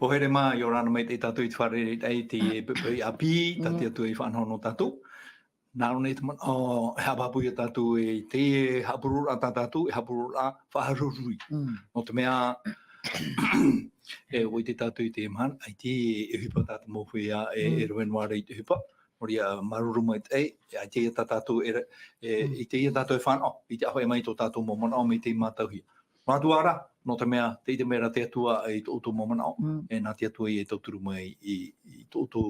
Pohere mā, i orana mai te tātou I te whare ei te api, ta te atu I whanhono tātou. Nā rone te man, he hapapu I tātou te hapurura tā tātou, hapurura whaharurui. No te mea, oi te tātou I te man, ai te hupa tātou mōwhia roenware I te hupa. Moria maruru mai te ai te tātou I te tātou whanau, I te ahoe mai tō tātou momona o me te mātauhia. Mātuara, no te mea, te mera te atua I tō tō momanao, nā te atua I tō turu mai I tō tō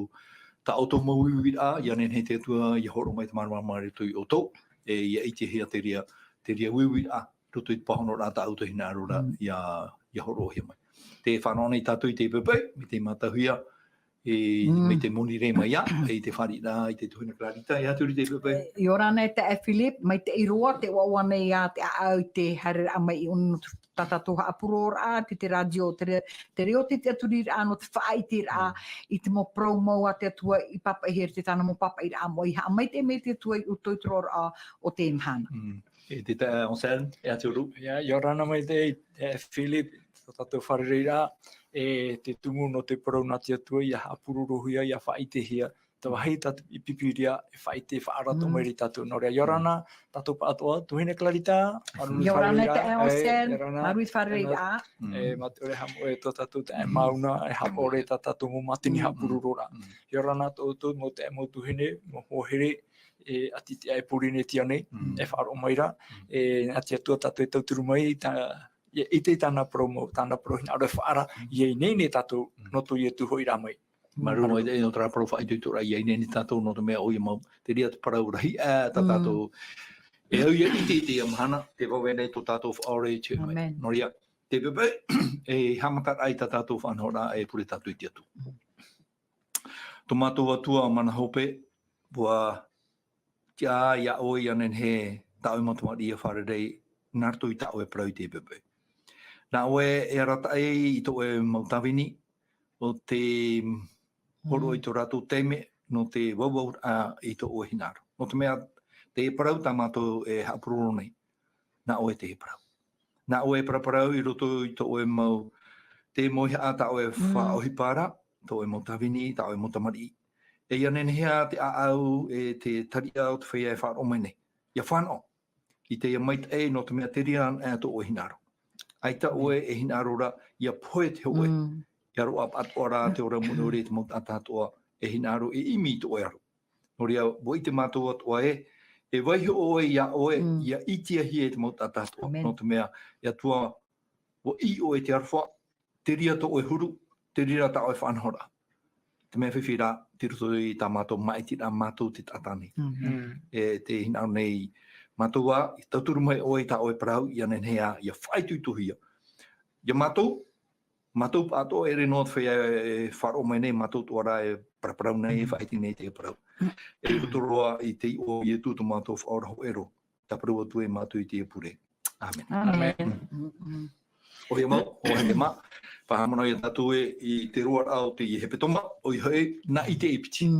ta auto mauiwira, I anen he te atua I horo mai te marumare tui o tō, I te hea te ria wiwira, tutu I te pahono rā ta auto hina arora I horo hea mai. Te whanau nei tātou I te pepe, mi te mātahuia, me te moni re mai I te wharira, I te tuhina klarita, I aturi te pepe. I orana te Philip, mai te iroa, te wawane ia, te au te haere a mai I unu tatatoha apurora, te radio, te reo te aturi rā, no te whaiti rā, I te mo promo a te atua I papa here, te tāna mo papa I rā mo I ha, mai te me te atua I utoitoro rā o te imhana. Te onsel, aturu. I orana mai te Philip, tātou wharere rā, te tumu no te parau nā te atua, I hapururuhia, I whaite hia, te wahi tātou I pipiria, I whaite whaarato mai ri tātou. Nō rea, Iorana, tātou pātoa, tuhine klarita. Iorana te Onsel, marui wharere rā. Mature hamo tō tātou te mauna, hapore tātou mo matini hapururora. Iorana tōtou mo te mo tuhine, mo hohere, ati te ai purine tia nei, whaaro mai rā. Nā te atua tātou tauturu mai, I te tāna promo, tāna prohina, aure whaara, I nei ne tātou noto I tuho I rā mai. Maru mai no tra profa I tutura I nei ne tātou no te mea o I mau, te ria te parau rahi, tā tātou. E au I te amahana, te wawene tō tātou whaore I tū mai. No ria, te pepe, hamatat ai tā tātou whanhora pure tātou I te atu. Tō mātou atua mana hope, bua tia ia oi anen he tāu matumari I wharerei, nārtu I tāu parau I te pepe. Nā oe rata I tō mautawini o te horo I tō rātou teime no te wauau I tō oe hinaro. No te mea te parau tā mātou hapuroro nei. Nā oe te parau. Nā oe paraparau I roto I tō oe mau te mohi a tā oe whaohi pāra, tō oe mautawini, tā oe mautamari. E ianen hea te aau te taria o te whaia whaaro mai nei. Ia whanau. I te mait no te mea te rian tō oe hinaro. Aita oe hinarora, ia poe te oe. Ia roa atoara te ora munore te mauta atatoa hinaro imi te oe aro. Noria, boi te mātua atoa waiho oe, ia itia hi te mauta atatoa. No te mea, ia tua, wo I oe te arwha, te ria to oe huru, te ria ta oe whanhora. Te mea whiwhira, te ruto I tā mātou maiti rā mātou te tatani. Te hinaro nei, mātua, I tauturu mai oe tā oe parau, I anen hea, ia whaituituhia. Ia mātou pātoa re no te wharo mai nei, mātou tuara paraparau nei, whaiti nei te parau. Kutoroa I te o I tūtu mātou whaora ho ero, ta parua tue mātou I te pure. Amen. Amen. Ohe mau, ohe te mā, whahamana I tātou I te roa rao te I hepetoma, oi hoi, na I te ipiti.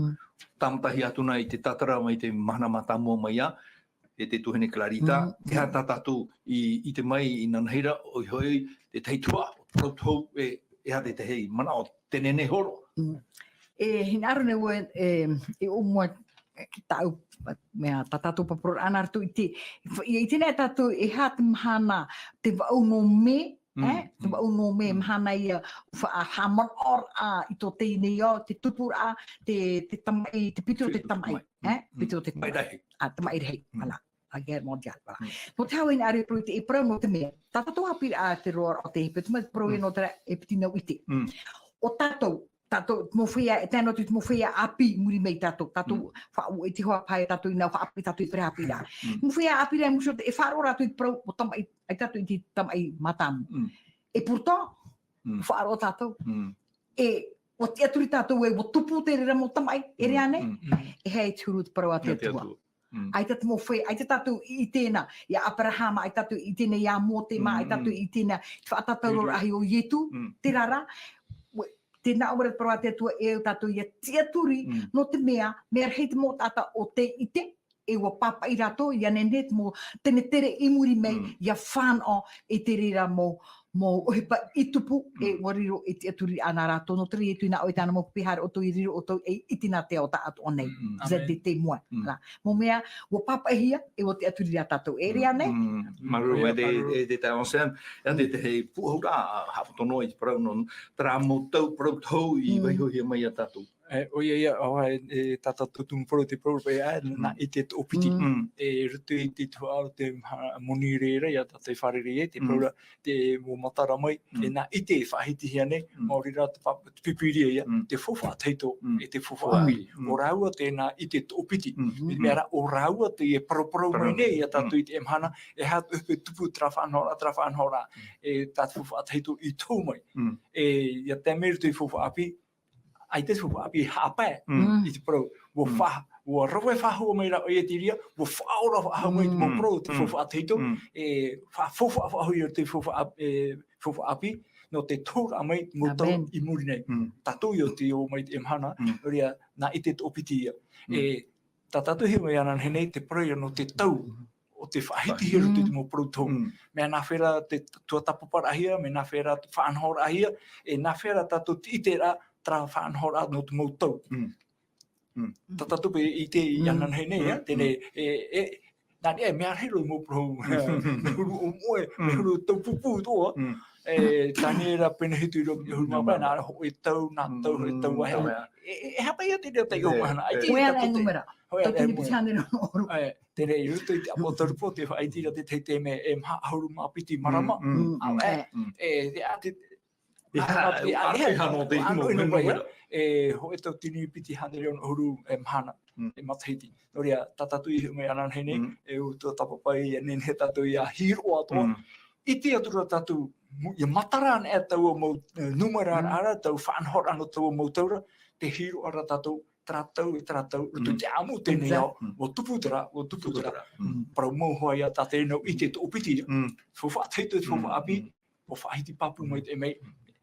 Tamatahi atuna I te tatara mai te mahana mātamua mai a, te tuhene klarita, te hata tātou I te mai I nanahira, oi hoi, te teitua, tau hate te hei, mana o te nene horo. Hinaru ne ue, I umua ki tau, mea tātou papuro anartu I tēnei tātou hata mahana te wau no me, te wau no me mahana ia whahamon or I tō tēnei o, te tupura, te tamai, te pituro te tamai, pituro te tamai. Tamai rei, mana. A guerra mondial. No te hau ina are pro te parau no te mea. Tātou hapira a te roa o te hipe, tuma pro no te epitina uite. O tātou mo whea, e tēnā tu mo whea api muri mei tātou whau e te hoa pai tātou ina whaapi tātou I pere apira. Mo whea apira e muso e wharo rātou I parau o tamai, ai tātou I te tamai matamu. E purta, wharo tātou. O te aturi tātou e o tupu te rera mo tamai, e rea ne, e hei tūru te parau a te atua. Ai tatu mo whai, ai tatu I tēnā, ia Abrahama, ai tatu I tēnā ia mōtema, ai tatu I tēnā whaatatau ahi o Ietu, te rara, tēnā ora parua te atua e o tatu ia tiaturi, no te mea rei te mō tata o te ite, e ua papa I rato, ia nene te mō tēne tere I muri mei, ia whānau e te rira mō mo hipa itupu e wariro e te aturi anara tono tri e tuina o tana mo pihar o to iriro o to e itina te o ta atu onei zedi te mua la mo mea wo papa hia e wo te aturi tato e ria nei maru de ta onsen de te pu hura ha tono i pro non tra mo to pro to I vai ho mai tato Oia, tata tutum pro te pro na i te opiti e rutu I te tua te monirera ia ta te wharere te pro te mo matara mai e na i te whahiti hia nei maorira te pipiria ia te fofa teito e te fofa api o raua tēnā I te opiti mera o raua te e pro mai nei ia tatu I te emhana e hatu upe tupu tra whanhora e tatu fofa teito I tō mai e ia te meru te fofa api ai te fuwa api hape I te pro wo fa wo rowe fa ho mai la o e tiria wo fa ora ha mai mo pro te fuwa teito e fa fuwa ho I te fuwa api no te tora mai mo to I muri nei tatu yo te o mai te emhana ria na I te opiti e tatu he mai ana nei te pro no te tau o te whahiti hiru te mo pro tau me na fera te tua tapupara hia me na fera te whanhora hia e na fera tatu itera tra whanhora no te moutau. Tatatupe I te ianan he nei, tene nani e mea hero mo pro, me huru o moe, me huru tau pupu toa, tani era pene hitu I huru mapa, nā ho e tau, nā tau, e tau wahe. E hapa ia te reo te iho mahana. Hoea e numera, tau tini pitane no oru. Tene I ruto I te apotarupo, te whaitira te teite me e maha huru mapiti marama. E ate, ho e tau tini piti hane reo huru e mahana e matahiti. Noria tatatu I me anan hene e u tō tapapai e nene tatu I a hiro atoa. I te atura tatu I mataran e tau o mau numeran ara tau whanhora no tau o mau taura te hiro ara tatu tratau rutu te amu tēnei au o tuputara parau mau hoa ia tate no I te tōpiti fufa teito te fufa api o whahiti papu mai te mei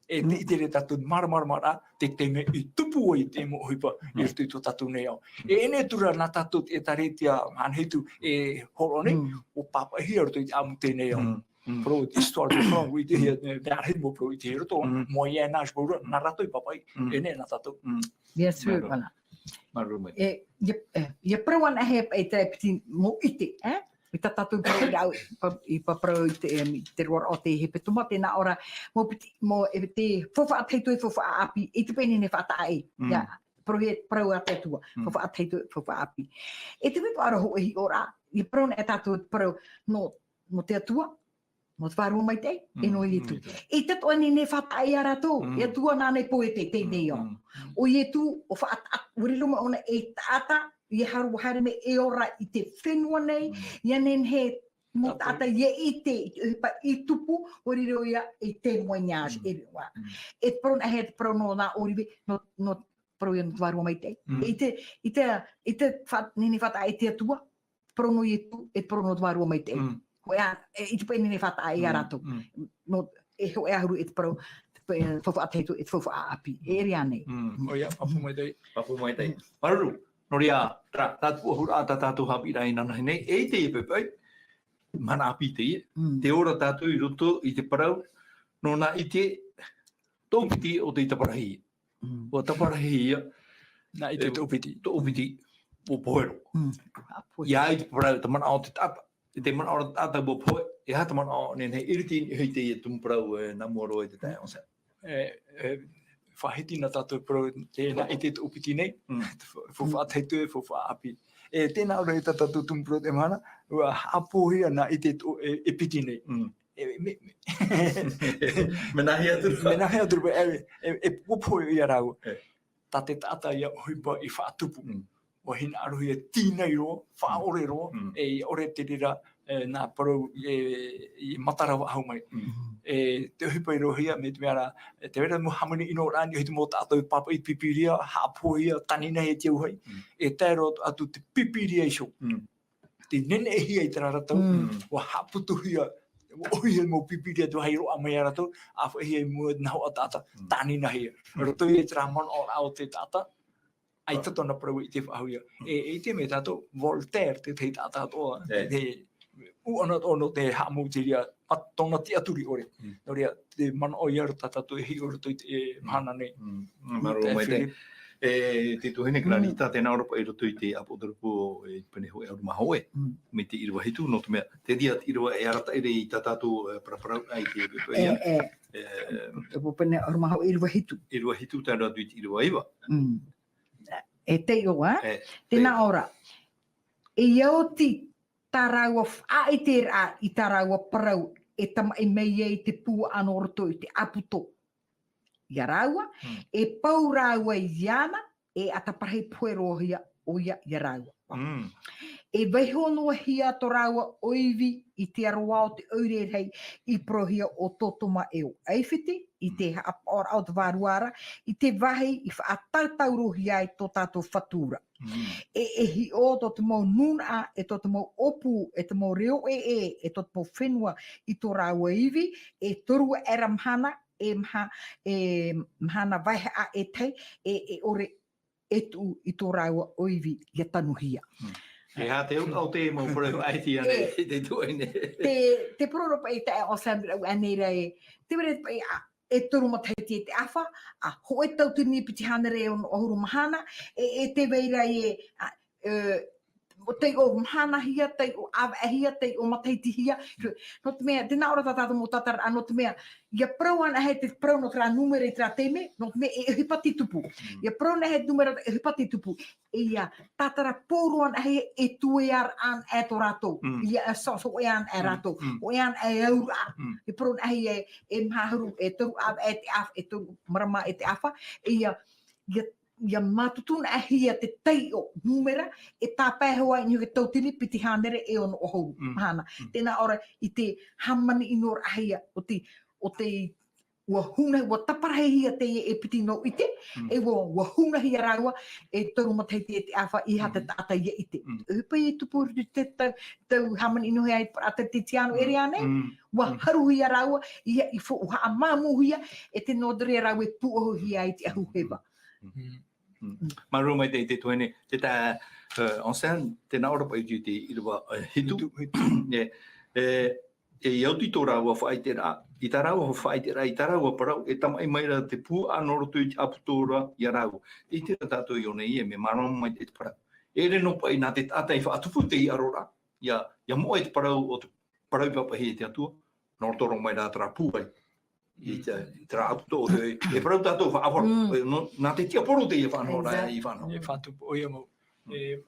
e te tere tatu mara te me I tupu I te mo hipa I rutu to tatu nei au. E ene tura na tatu e taretia anhitu e horone o papa hia rutu I te amu tēnei au. Pro I start from we did that hit mo pro I te hero to mo ia na sporo na rato I papai ene na tatu. Yes, wala. Maru Ye proan a hep e te piti mo ite, I tatu I papro te roar o te hepe tuma tēnā ora mo e te fofa ateitu e fofa api I te pene ne whatae. Ia, pro a te tua, fofa ateitu e fofa api. E te wipa ara ho hi ora, I prona e tatu pro no te atua, mo te wharu mai te, e no I tu. E tato ane ne whatae ara tō, e tua nāne po e te tēnei o. O I tu, o uriluma ona e tata, I haru haere me e ora I te whenua nei, ia nen he mo tata ia I te tupu, ori reo ia I te moiñage e rewa. E prona he te prono nā oriwe, no pro ia no tuarua mai te. I te nini whata e te atua, prono I tu, e prono tuarua mai te. Hoea, I te pēne ne whata e arato. No, e hoe ahuru e te pro, fofu ateitu e te fofu api. E rea nei. Oia, papu mai tei. Maru. Noria, tatu ahura tatu hapi rai nana hene, e te pepai, mana api te ora tatu I roto I te parau, no na I te tōpiti o te taparahi. O taparahi ia, na I te tōpiti o poero. Ia I te parau, ta mana o te tata, te mana o te tata o poe, e hata mana o nene iriti hei te I tumparau na moro e te tae onsa. Whahiti na tātou pro tēnā I te upiti nei, fufa ateitu e fufa api. E tēnā ora I tātou tumpro te mana, ua hapohia na I te piti nei. Menahi aturu, e popoe I arau. Tā te tata ia huipa I whaatupu. O hina aruhi e tīnei roa, whaore roa, e ore te rira nā parau I matarawa hau mai. E te huipa I rohia me te mea te wera mo hamani ino rāni hei te mō tātou papa I pipiria, hāpohia, tanina he te uhai. E tēro atu te pipiria iso. Te nene e hia I te raratau, o hāputuhia, o hia mō pipiria tu hei roa mai aratau, a whahia mua naho a tāta, tanina hea. Roto I te ramon o rao te tāta, ai tato na parau I te whahuia. E te me tātou Voltaire te tei tātou toa, uana ono te hamu tiria atona ti aturi ore. Noria te mana o ia tatatu e hi ore toi te mana nei. Maro mai te. Te tuhine kranita te naora pa iro tui te apodarupu e pene ho e aru mahoe. Me te irua hitu no te mea. Te dia irua e arata ere I tatatu praprau ai te pepe ia. Te pene aru mahoe irua hitu. Irua hitu te ratu I irua iwa. E te ioa, tēnā ora. E iau ti taraua whae te rā I taraua parau e tama e mei e te pua anoroto I te aputo. Ia raua, e pau raua I iana, e atapahe puero hia o ia raua. E waihonoa hia to raua oivi I te aroa o te aurerhei I prohia o totoma e o Eifiti, I te haapora o te waruara, I te wahi I whaatautaurohi ai tō tātou whatura. E hi o tō te mau nuna, e tō te mau opu, e te mau reo e tō te mau whenua I tō raua iwi, e torua era mhana, e mhana waihe a e tei, e ore etu I tō raua oiwi ia tanuhia. E ha te au te mau prau aiti ane te tuaine. Te proropa I te o Sandra aneira te were e toru mataiti e te awha, a hoe tau te nipiti hanere o Ohuru Mahana, e te weira o te o Mahana hia, te o awa hia, te o mataiti hia. No te mea, tēnā ora tātata mō tatara, no te mea, ia prau ana he te prau no tera numere I tera teime, no te mea e hipati tupu. Ia prau na he numere e hipati tupu. Ia tatara pōru ana he e tue ar an e to rato. Ia e so e an e rato. O e an e aura. E prau na he e mhaharu e toru awa e te awha, e toru marama e te awha. Ia matutuna a hia te tei o numera e tāpai hoa I niho ke tautini piti hanere e ono Ohuru Mahana. Tēnā ora I te hamani I nora ahia o te ua huna, ua taparahe hia te e piti no ite, e ua huna hia raua e toru mataiti e te awha I hata tata ia ite. Upa I tupuru te tau hamani I nohe ai ata te tiano ere ane, ua haru hia raua, ia I fo uha a mamu hia, e te nodere raua e puoho hia I te ahu hewa. Maru mai te tuene te ta onsen te na ora pa I te irua hitu e iauti tō raua whaai te rā I tā raua ho whaai te rā I tā raua parau e tama I maira te pū anorotu I te aputora I a raua I te tātou I one I me maro mai te parau e re no pai nā te tātai whaatupu te I arora ia moa I te parau o te parau papahi e te atua nō toro mai rā tara pūpai I te rā aputo e parau tātou whaafaro nā te tia poro te I whanau rā I whanau E whatupu o ia mau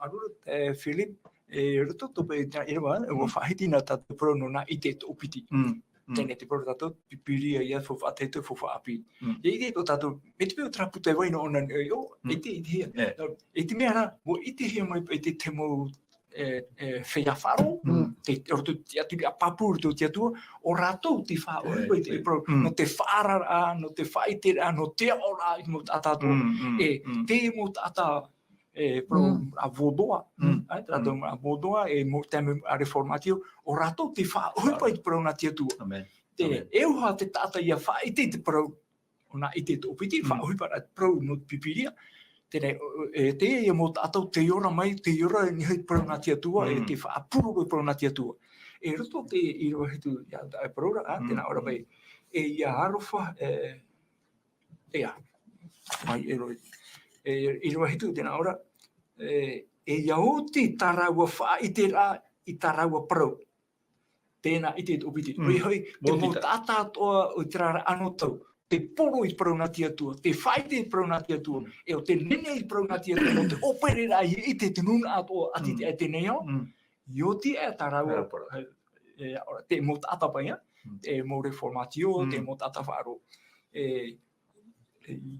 arura Philip e roto tope I tēnā irawa ua whahiti nā tātou pro no nā I te tō piti tēne te pro tātou pipiria ia fo whaateitu fo whaapi I te tō tātou me te peo traputa e waino ona e te hia e te mea rā mo I te hia mai e te mau whea wharo te roto te aturi a papuru tō te atua o rātou te wha o te pro no te whaarara no te whaitera no te ora I mo tātou e te mo tātou pro a vodoa tratou a vodoa e mo teme a reformatio o rato te fa o pai pro na tia tu te eu ha te tata ia fa I te pro ona I te opiti fa o para pro no pipiria te e mo tata te ora mai te ora ni hai pro na tia tu e te fa puro pro na tia tu e roto te I ro hitu ia da pro ra te na ora bai e ia arofa ia mai e ro I rua hitu tēnā ora, e iauti taraua wha I te rā I taraua parau. Tēnā I te opiti. Oi hoi, te mo tātātoa o te rara anō tau. Te poro I parau nā tia tua. Te whaite I parau nā tia tua. E o te nene I parau nā tia tua. O te opere rā I te nuna atoa ati te te nei au. Ioti e taraua. Te mo tātapaia. Te mo reformatio, te mo tātawharo.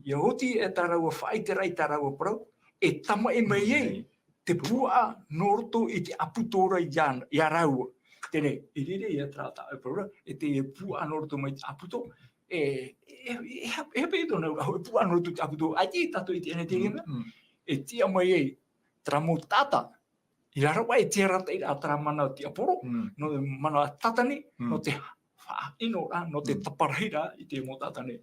Iauti e taraua whaite rai taraua parau, e tama e mai ei, te pua noroto I te aputora I a raua. Tēne, I rire I a trata e parau, e te pua noroto mai te aputo, e hape tōna e pua noroto te aputo, ai te tato I te ene te rima, e tia mai ei, tramo tata, I rarawa e tia rata I a tara mana te aporo, no mana tatani, no te ino rā, no te taparahira I te mo tātane.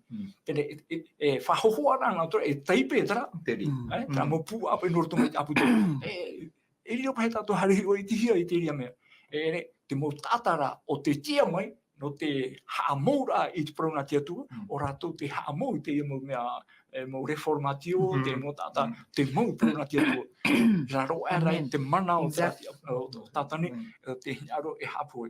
Tene, e whahohoa rā ngā tora, e taipe e tara. Tra mo pū apa I noroto mai te aputo. E rio pahe tātou harihi o I te hia I te ria mea. te mo tātara o te tia mai, no te haamoura i te prauna te atua, o rātou te haamou te ia mo mea, mo reformatio, te mo tāta, te mau prauna te atua. Raro arai te mana o tātani, te hinaro e hapoi.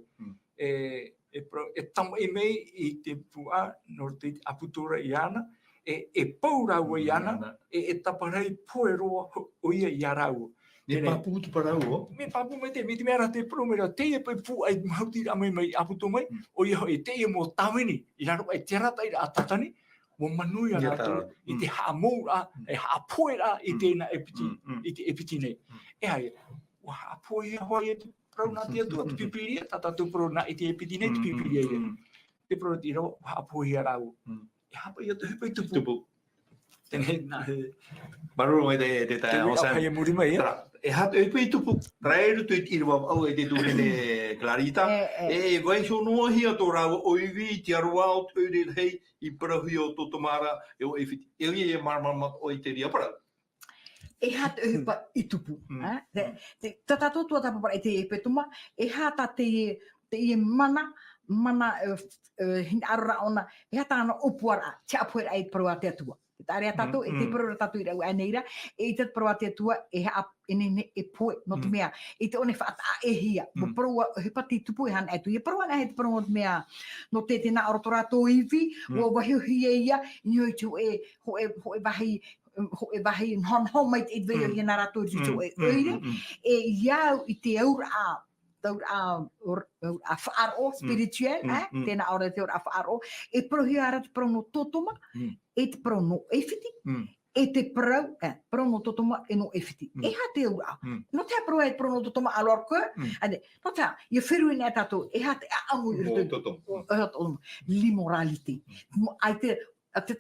E tama e mei i te pua, no te aputura i ana, e paurau i ana, e taparei poe roa o ia i arau. Me papu tu parau o? Me papu mai te mera te promera, te e pai pu ai mahauti a mai aputo mai, o ia e te e mo tawini, i raro ai te rata i a tatani, mo manui ana tu, i te haamoura, e haapoera i tēna epiti, i te epiti nei. E hai, wa haapoe hoi e te prauna te atua, te pipiria, tata tu prauna i te epiti nei, te pipiria i te prauna ti rao, haapoe a rau. E hapa i atu hipai tupu. Tēnei nā he... Maruru mai te tai o sam. Te muri mai, e hatu e pui tupu. Trairu tu i irwa au e te tuhene Clarita. E vai so noa hia tō rau o iwi te aroa o tūre hei i parahui o Totomara e o ewhiti. E ui e marmama o i te ria parau. E hatu e hipa i tupu. Tata tōtua tapapara e te e petuma, e hata te i mana hina arora ona, e hata ana opuara, te apuera ai parua te atua. Te area tatu, e te parura tatu i rau aneira, e i te parua te atua, e ha enene e poe, no te mea, e te one whaata e hia, mo parua, he pati tupu e hana atu, i parua na he te parua no te mea, no te tēnā orotora tō iwi, o wahi hia ia, i hoi tu e, ho e wahi hon mai te idweo i hana rato i tu e oire, e iau i te aura a, a whaaro spiritual, tēnā ora te ora a whaaro, e prohi ara te parau no totoma, e te parau no ewhiti, e te parau no totoma e no ewhiti. E ha te ura, no te parau e parau no totoma a lorko, no te ia whiru i nea tātou, e ha te amu i rito, limorality. Ai te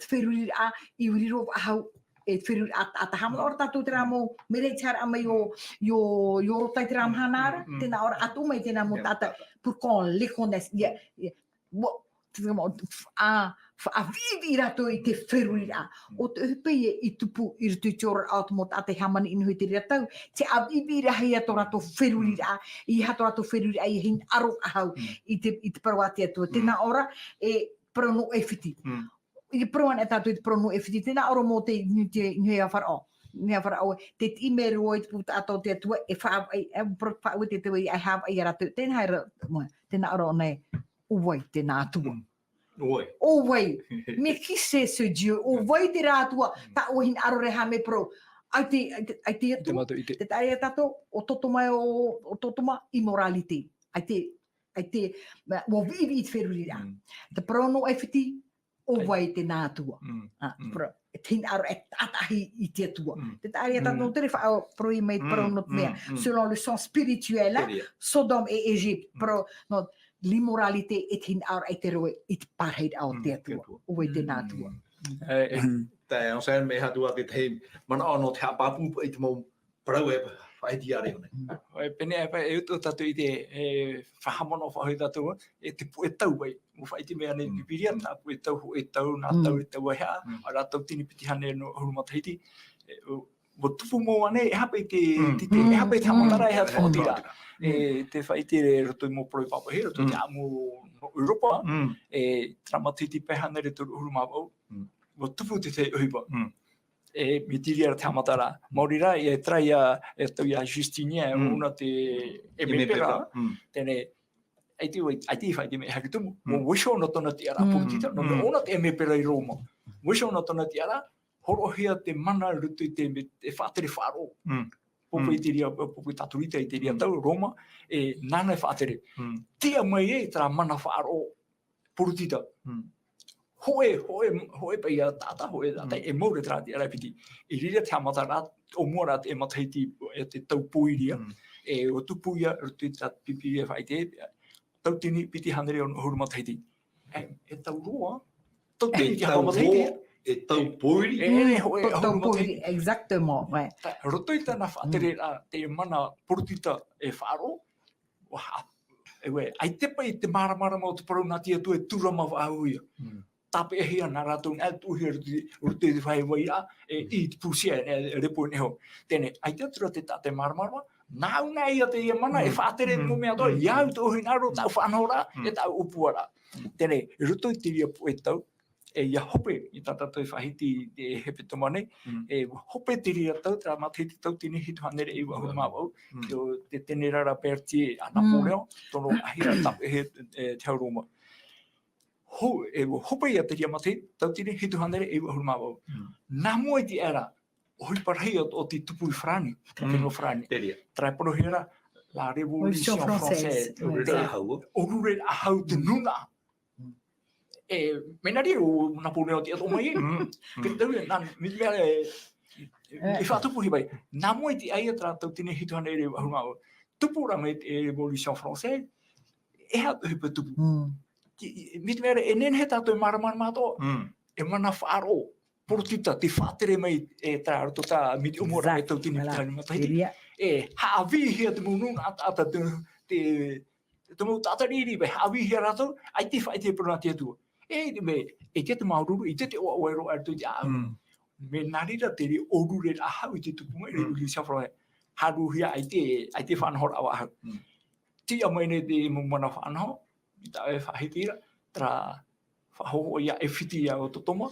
whiru i a, i uriro ahau, e whiru a tahama ora tātou te rā mō merei te hara amai o rotai te rā mhanara, tēnā ora atu mai tēnā mō tāta purkon, lekones, a vivi rato i te whiru i rā. O te hupei i tupu i ritu i te ora au mō tātai hamani inu i te ria tau, te a vivi rahi ato rato whiru i rā, i hato rato whiru i rā, i hin aro ahau i te parawati atua. Tēnā ora e parau no e whiti. I proan e tātou i te prono e whiti, tēnā oro mō te nui a wharao. Nui a wharao, te ime rua i te puta ato te atua, e whaau te tewa i ai hawa i a ratu. Tēnā haera, tēnā oro nei, uwai tēnā atua. Uwai. Me kise se diu, uwai te rātua, ta ohin aro reha me pro. Ai te atua, te tae tātou, o totoma o totoma immorality. Ai te, wa vivi i te wheruri rā. Te prono e whiti, o wai te nātua. Tēn aro e tātahi i te atua. Te tāria tātou tere whao pro i mei pro not mea. Selon le sens spirituel, Sodom e Egypte, pro no l'immoralité e tēn aro e te roe i te parheid au te atua. O wai te nātua. Te on sen me hatua te te mana ono te hapapu i te mō parau e whai diare one. Pene e uto tatu i te whahamono whahoi tatu, e te pu e tau wai. Mo whai te mea nei pipiria, nā pu e tau ho e tau, nā tau e tau hea, a rā tau tini piti hane no Hurumataiti. Mo tupu mō ane, e hape te hape te hamatara e hea whaotira. Te whai te roto i mō proi papa he, roto te amu no Europa, e Tramatiti pehane re turu Hurumapau. Mo tupu te te uhipa. E mitiria te hamatara. Maurira e traia e tau ia Justinia una te emepera. Tēne, ai te whai te mea hakitumu. Mo wisho na tona te ara pūtita. No ona te emepera i Roma. Wisho na tona te ara, horohia te mana rutu i te whātere whāro. Popo i te ria, popo i taturita i te ria tau Roma, e nana e whātere. Tia mai e tra mana whāro pūtita. Hoe pai a tata, hoe tata, e maure trāti ara piti. I rira te amatara, o mora te mataiti e te tau puiria, e o tupuia, rutu i tā pipiria whai te, tau tini piti hanere o Hurumataiti. E tau roa, tau tini ki Hurumataiti. E tau puiri? Tau puiri, exactement, ouais. Rutu i tāna whātere te mana purutita e whāro, ai te pai te maramara o te parau nā tia tu e turama whāhuia. Tape e hea nā rātou nā tuhi rutu i te whai wai a, i te pūsia e repo neho. Tēne, ai te atura te tāte maramarama, Nā unga ia te ia mana, e whātere mo mea toi, iau tō hinaro, tau whanora, e tau upuara. Tēnei, ruto i tiria po e tau, e ia hope, i tata toi whahiti e hepe tomane, e hope tiria tau, tra matahiti tau tini hitu hanere i wahu mawau, te tēne rara perti a Napoleon, tono ahira tap e te hauroma. E hope ia tiria matahiti tau tini hitu hanere i wahu mawau. Nā mua i ti era, hoi parahi o te tupu i Frani, Trapeno Frani. Trai parohira, la Révolution Française. Orure ahau te nuna. E, menari o Napoleon te ato mai. Ke tau e, nan, mi mea e whātupu hi bai. Nā mua i te aia tra tau tine hitu hane re wahunga. Tupu ra me te Révolution Française, e hatu hipa tupu. Mi mea e nene he tātou maramana mātoa. E mana whaaro. Portita, te whātere mai e tā rato tā miti umora e tau tini pitani matahiti. E haawihia te mununa ata te mau tātariri bai haawihia rato, ai te whai te prona te atua. E te te maururu, i te te oa oero ar tu te au. Me narira te re orure ahau i te tupunga i re Révolution Française. Haruhia ai te whanahora awa ahau. Ti a maine te mumana whanaho, i tā e whahitira, tra whahoho ia e whiti ia o totoma.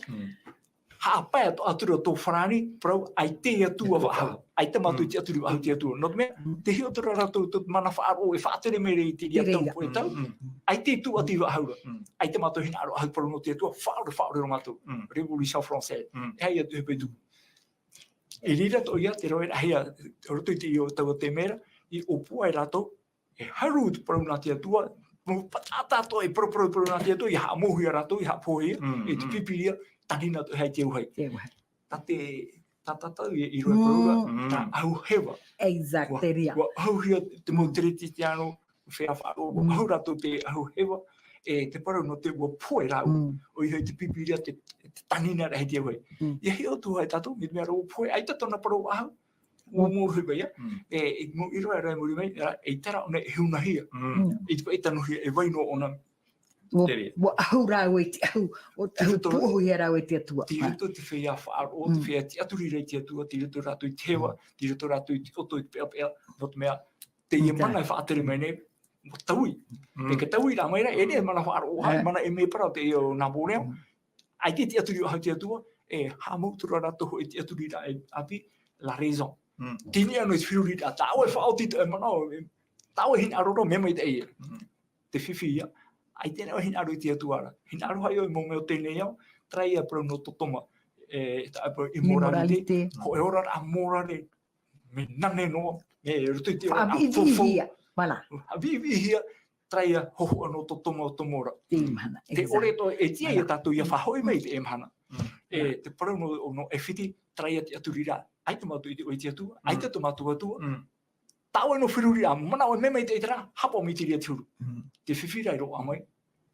Hapai atura tō whanani, prau, ai te atua wahau. Ai te matu te aturu ahu te atua. Not mea, te hi atura rato tō mana whaaro e whātere mere i te ria tau po e tau. Ai te tu ati wahaura. Ai te matu hina aro ahu paru no te atua, whaore ro matu. Révolution Française. E hei atu he peitu. E rira tō ia, te roe hea, roto i te i o tau te mera, i opua e rato, e haru tu paru na te atua, patata to e pro na te atua, i ha mohi a rato, i ha pohi, e te pipiria, tanina tu hei te uhai. Ta te tatata i roe parura, ta au hewa. Exacteria. Wa au hia te mau tereti te ano, whea wharo, wa au rato te au hewa, e te paru no te wa poe rau, o i hei te pipiria te tanina hei te uhai. I hei o tu hai tato, mi mea rau poe, ai tato na paru ahau, o mō hiba ia, e mō i roe rai muri mai, e tera ona e heuna hia, e te pa e tanu hia, e waino ona. Wa au rau e te au, o te puho i rau e te atua. Ti rito te whea whaaro, te whea te aturi rei te atua, ti rito rato i tewa, ti rito rato i oto i te pea pea, not mea, te ia mana i whaatere mai nei, mo taui. Pe ka taui rā mai rei, e ne mana whaaro, mana e me para te o Napoleon, ai te aturi o hau te atua, e hamautura rato ho e te aturi rā e api, la raison. Tini anu i te whiruri rā, tāu e whaotita e mana, tāu e hina aroro me mai te eia. Te whiwhi ia, ai tēnei o hina aru i te atuara. Hina aru hai o i mō meo tēnei au, trai a prau no totoma, ta apau immoralite, ho e ora a morale, me nane no, me rutu i te ora a fofo. Avivihia, trai a hoho no totoma o tomora. Te ore to e tia i tātou ia whahoi mai te emhana. Te prau no e whiti, trai a te aturira, ai te matu i te oi te atua, ai te tomatu atua, tau e no whiruri a mana o me mai te itara, hapa o mi te ria tiuru. Te whiwhirai ro a mai,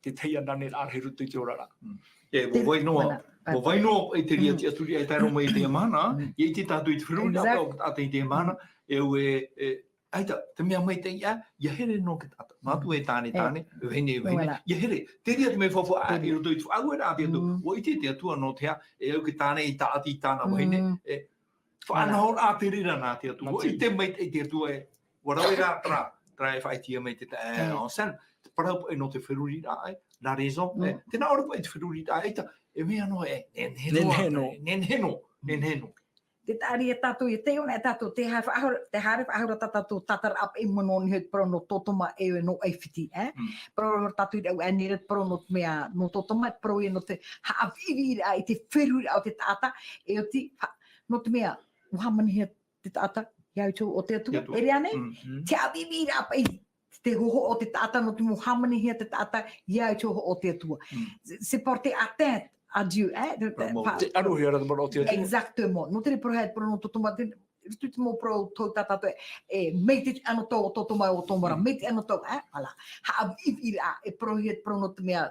te teia nane rā he rutu i te orara. Wo wainoa i te ria te aturi ai tairo mai i te amana, i te tātou i te whiruri a te i te amana, e u aita, te mea mai te ia here no ke tata. Mātu e tāne, uhene, ia here. Te ria te mei whawha a i rutu i te au e rā te atu, o i te atua no te a, e au ke tāne i tāti i tāna uhene, whanahor a te rira nā te atua. I te mai te atua e, warau e rā tra e whaitia mai te on san. Parau e no te whiruri rā e, la raison. Tēnā ora pa e te whiruri rā e, e mea no e, nenheno. Te tāri e tātou i te ona e tātou, te hare whaahura tātou tatara ap e mononi hei pro no totoma e no eifiti. Pro tātou i au anere pro no mea no totoma, pro e no te haavivi i te whiruri au te tāta, e o te, no te mea, uhamani hea te tāta, iau tō o te atua, e rea nei, te haavivi i ap e te hoho o te tāta, no te muhamani hea te tāta, iau tō o te atua. Se porte atente, adieu, Te aruhi ara te mara o te atua. Exactement. No te prohet pro no totoma, tu te mo pro tō tātātou e mei te ano tō o totoma o tōmara, mei te ano tō, ala, haavivi a e prohet pro no te mea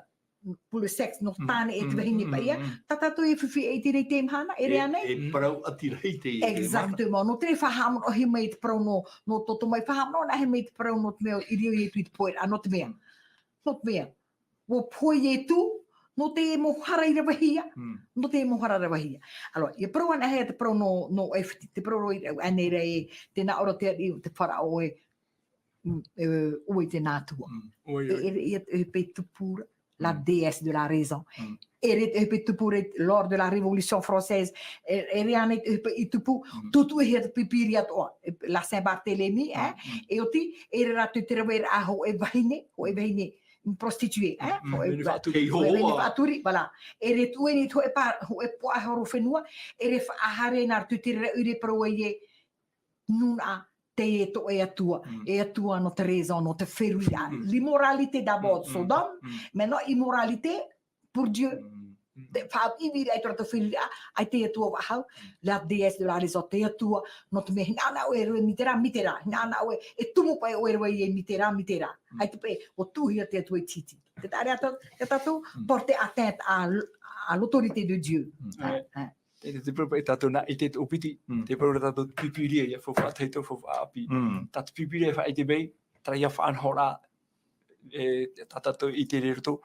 pule sex no tāne e te wahine pa ia, tātātou e whiwhi e te rei te imhana, e rea nei? E parau ati rei te imhana. Exactement. No te whahamon o he mei te pro no totoma, i whahamon o he mei te pro no te mea i rio e tu i te poe, no te mea. No te mea. Wo poe e tu, no te mo hara i wahia. No te mo hara wahia. Alo, ia pro ana he te pro no FT, te pro roi ane rei, te na oro te whara oe, oe te nātua. E pe tupura, la déesse de la raison. E pe tupura, lors de la Révolution française, e ane e tupu, tutu e te pipiri atoa, la Saint-Barthélemy, e oti, e ratu te rawera a ho e vahine, prostituée, faturi, voilà. E re tu ni to e pa ho e po a horo whenua, e re ahare nā tu te ure pro e nuna te e to e atua no te raison, no te feruia. L'immoralité d'abord, Sodome, mais non immoralité pour Dieu. Fa I vira e te feruia, ai te atua wahau, la déesse de la raison, te atua, no te me nana o e roe mitera, nana o e tumu pai o e roe e mitera. Ai te pe, o tuhia te atua e titi. Te tatu, porter atteinte à l'autorité de Dieu. Te propa tato na I te opiti, te propa tato pipiria ia fofa teito fofa api. Tato pipiria fa I te bei, tra ia fa anhora tato I te reto,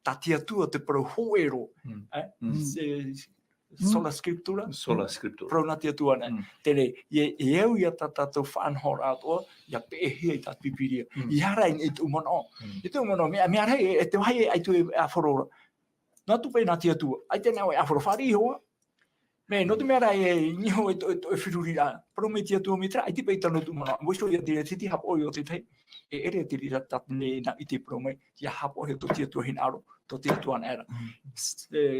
tatia tua te pro hoero. Sola scriptura. Pro na tia tua ne. Tere, eu ia tato fa anhora toa, ia pehia I tato pipiria. I hara I te umano. I te umano, me ara e te hai ai tu a forora. Na tu pe na tia tua, ai te nao e a forofari hoa. Me no te mera e niho e whirurira. Prometia tua mitra, ai te peita no tu mana. Moiso ia tira titi hapo o te tei. E ere tira tatne na ite prome. Ia hapo he to tia tua hin aro. To tia tua an era.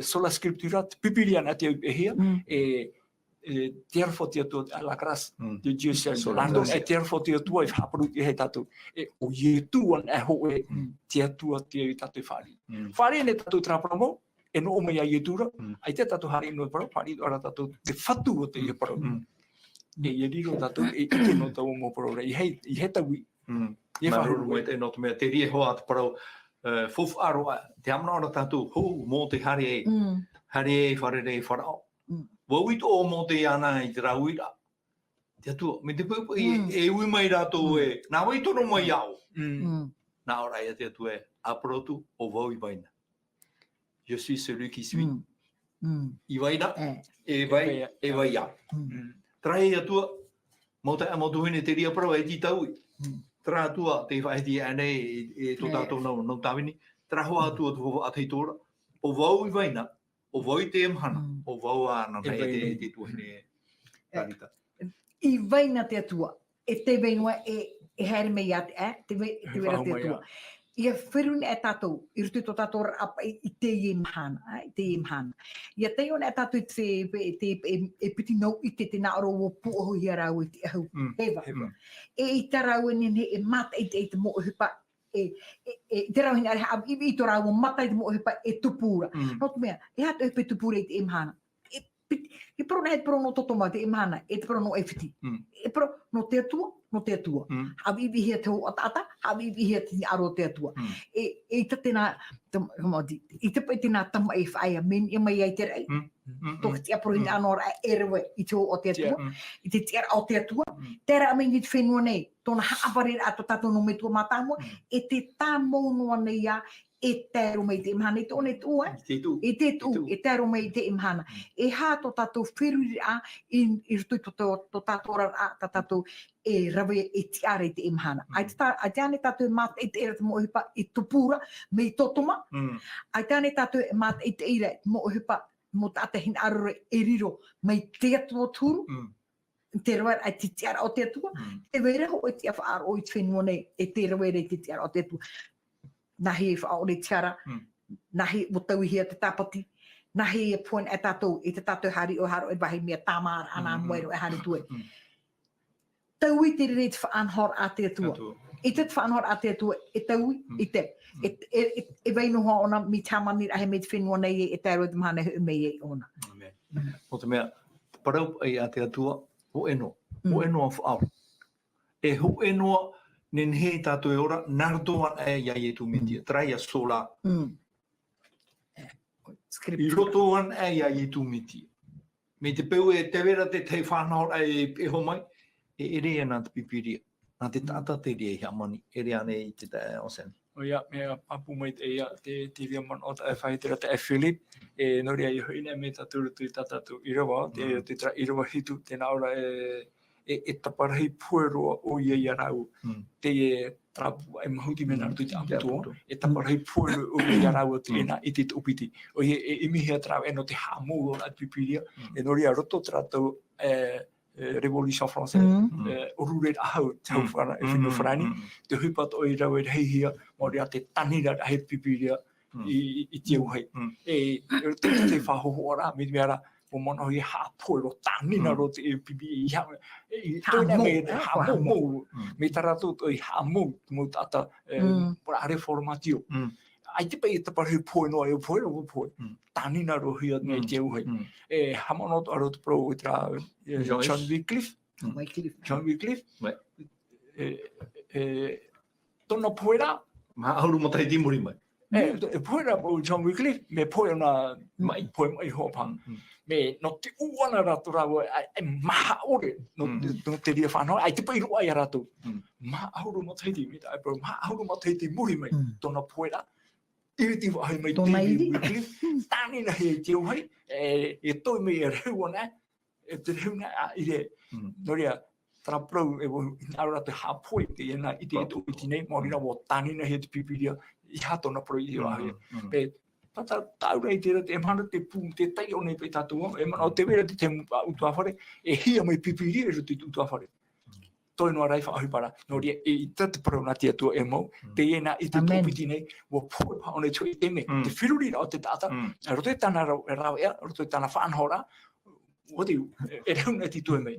Sola scriptura, pipiria na te e hea. E terfo tia tua la gras de Dieu seul. Lando e terfo tia tua e hapo i he tatu. E o ye tua e ho e tia tua tia I tatu whari. Whari ne tatu trapromo. E no o mea ietura, ai te tatu hari no paro, pari ora tatu te whatu o te ia paro. E ia riro tatu, e ike no tau mo paro, I he taui. Maru mo te no te mea, te rie hoa te paro, fofu aro, te amana ora tatu, hou mo te hari e whare rei wharao. Wawito o mo te ana I te rauira. Te atua, me te pupu e ui mai rato e, nā waitoro mai au. Nā ora ia te atua e, aprotu o wau I vaina. Je suis celui qui suis. I vaina, e vai a. Trai atua, mo te amotuhine te ria pro e ti taui. Tra atua te whaiti ane e to tātou no tawini. Tra hoa atua tu a teitora. O vau I vaina, o vau I te emhana, o vau ana hei te tuhine tarita. I vaina te atua, e te venua e here mei ate, te vera te atua. Ia whirune e tātou, I rutu tō tātou apa I te imhana. Ia te ona e tātou e piti nau I te nā oro o puoho I arau I te ahu. Hewa. E I te rau e mata I te mo hipa. E te rau hina I te rau o mata I te mo hipa e tupura. Notu mea, e hato e pe tupura I te imhana. E pro na e pro no totoma te imhana, e te pro no e whiti. E pro no te atua. Hawi vihi te ho atata, hawi vihi te aro te atua. E te tēnā, I te pai tēnā tama e whaia, men e mai ai te rei. Toka te apro hina anora e rewe I te ho o te atua, I te tiara o te atua. Tera amengi te whenua nei, tōna haapare ato tato no me tua mātāmua, e te tāmounua nei a, e tēro mei te imhana, I tōne tua, e te tū, e tēro mei te imhana. E hā tō tātou whiruri a, I rutu tō tātou rara a, tātou e rawe e tiara I te imhana. Ai te ane tātou e mata I te era te mohipa I tupura, me I totoma. Ai te ane tātou e mata I te ira mohipa, mo tātou hin arore e riro, me I te atua turu. Te rawe ai te tiara o te atua. Te weira ho e te awhaaro I te whenua nei, e te rawe e te tiara o te atua. Nahi e whaore tiara, nahi o tau hia te tapati, nahi e puan e tātou, I te tātou hari o haro e wahi mea tāmara ana moero e hari tue. Tau I te rei te whaanhor a te atua. I te whaanhor a te atua, e tau I te. E weino hoa ona mi tamani rahe me te whenua nei e te aroe te mahana hu mei e ona. O te mea, parau ai a te atua, ho eno a whaau. E ho enoa, nen he tātou e ora, nardoa e iai e tu metia, trai a sola. I roto an e iai e tu metia. Me te peu e te vera te tei whanau e homai, e ere e nā te pipiria. Nā te tata te rea hea mani, ere ane I te tae o sen. Oia, me papu mai te via man o ta whai te Philip, no rea i hoina me taturu tui tatatu irawa, te tra irawa hitu, tēnā ora e taparahi pueroa o ia i arau, te trapu ai mahuti mena tui te aputua, e taparahi puero o ia i arau te ena i te upiti. O e imihia trau e no te hamu o na pipiria, e no rea roto tratou Révolution française, o ruret ahau tau whara e whino wharani, te hupat o i rau e heihia, mo rea te tanira he pipiria i te uhei. E te whahoho ora, mi mea o mana hoi hapoi tanina ro te pipi i hau. Toina me hamo mo, me tarato i hamo mo tata para reformatio. Ai te pai te pare poi no e poi o poi. Tanina ro hia nei te uhei. E hamono aro te pro i tra John Wycliffe. John Wycliffe. Tona poera. Ma auru mo tai timuri mai. Poera o John Wycliffe me poi na mai poi mai hopa. Me no te uana rato rawa ai maha ore no te ria whanau. Ai te pai rua i rato. Ma auru mo tai timuri. Ma auru mo tai timuri mai. Tona poera. Iriti wa hai mai David Wycliffe. Tani na he te uhei. E toi me e rewana. E te rewana i re. Noria. Traprau e wo ara te hapoi te ena i te eto i tinei morina wo tani na he te pipiria I hato na pro i o ahe. Pe tata taura i te mana te pū te tai o nei pe tatua e mana o te wera te te utuawhare e hia mai pipiria e ruti utuawhare. Toi noa rai whaahui para. No ria e tata pro na te atua e mau te ena i te tūpiti nei wo pōi pa o nei tui e me te whiruri o te tata roto e tana rau ea roto e tana whanhora o te e reuna ti tu e mei.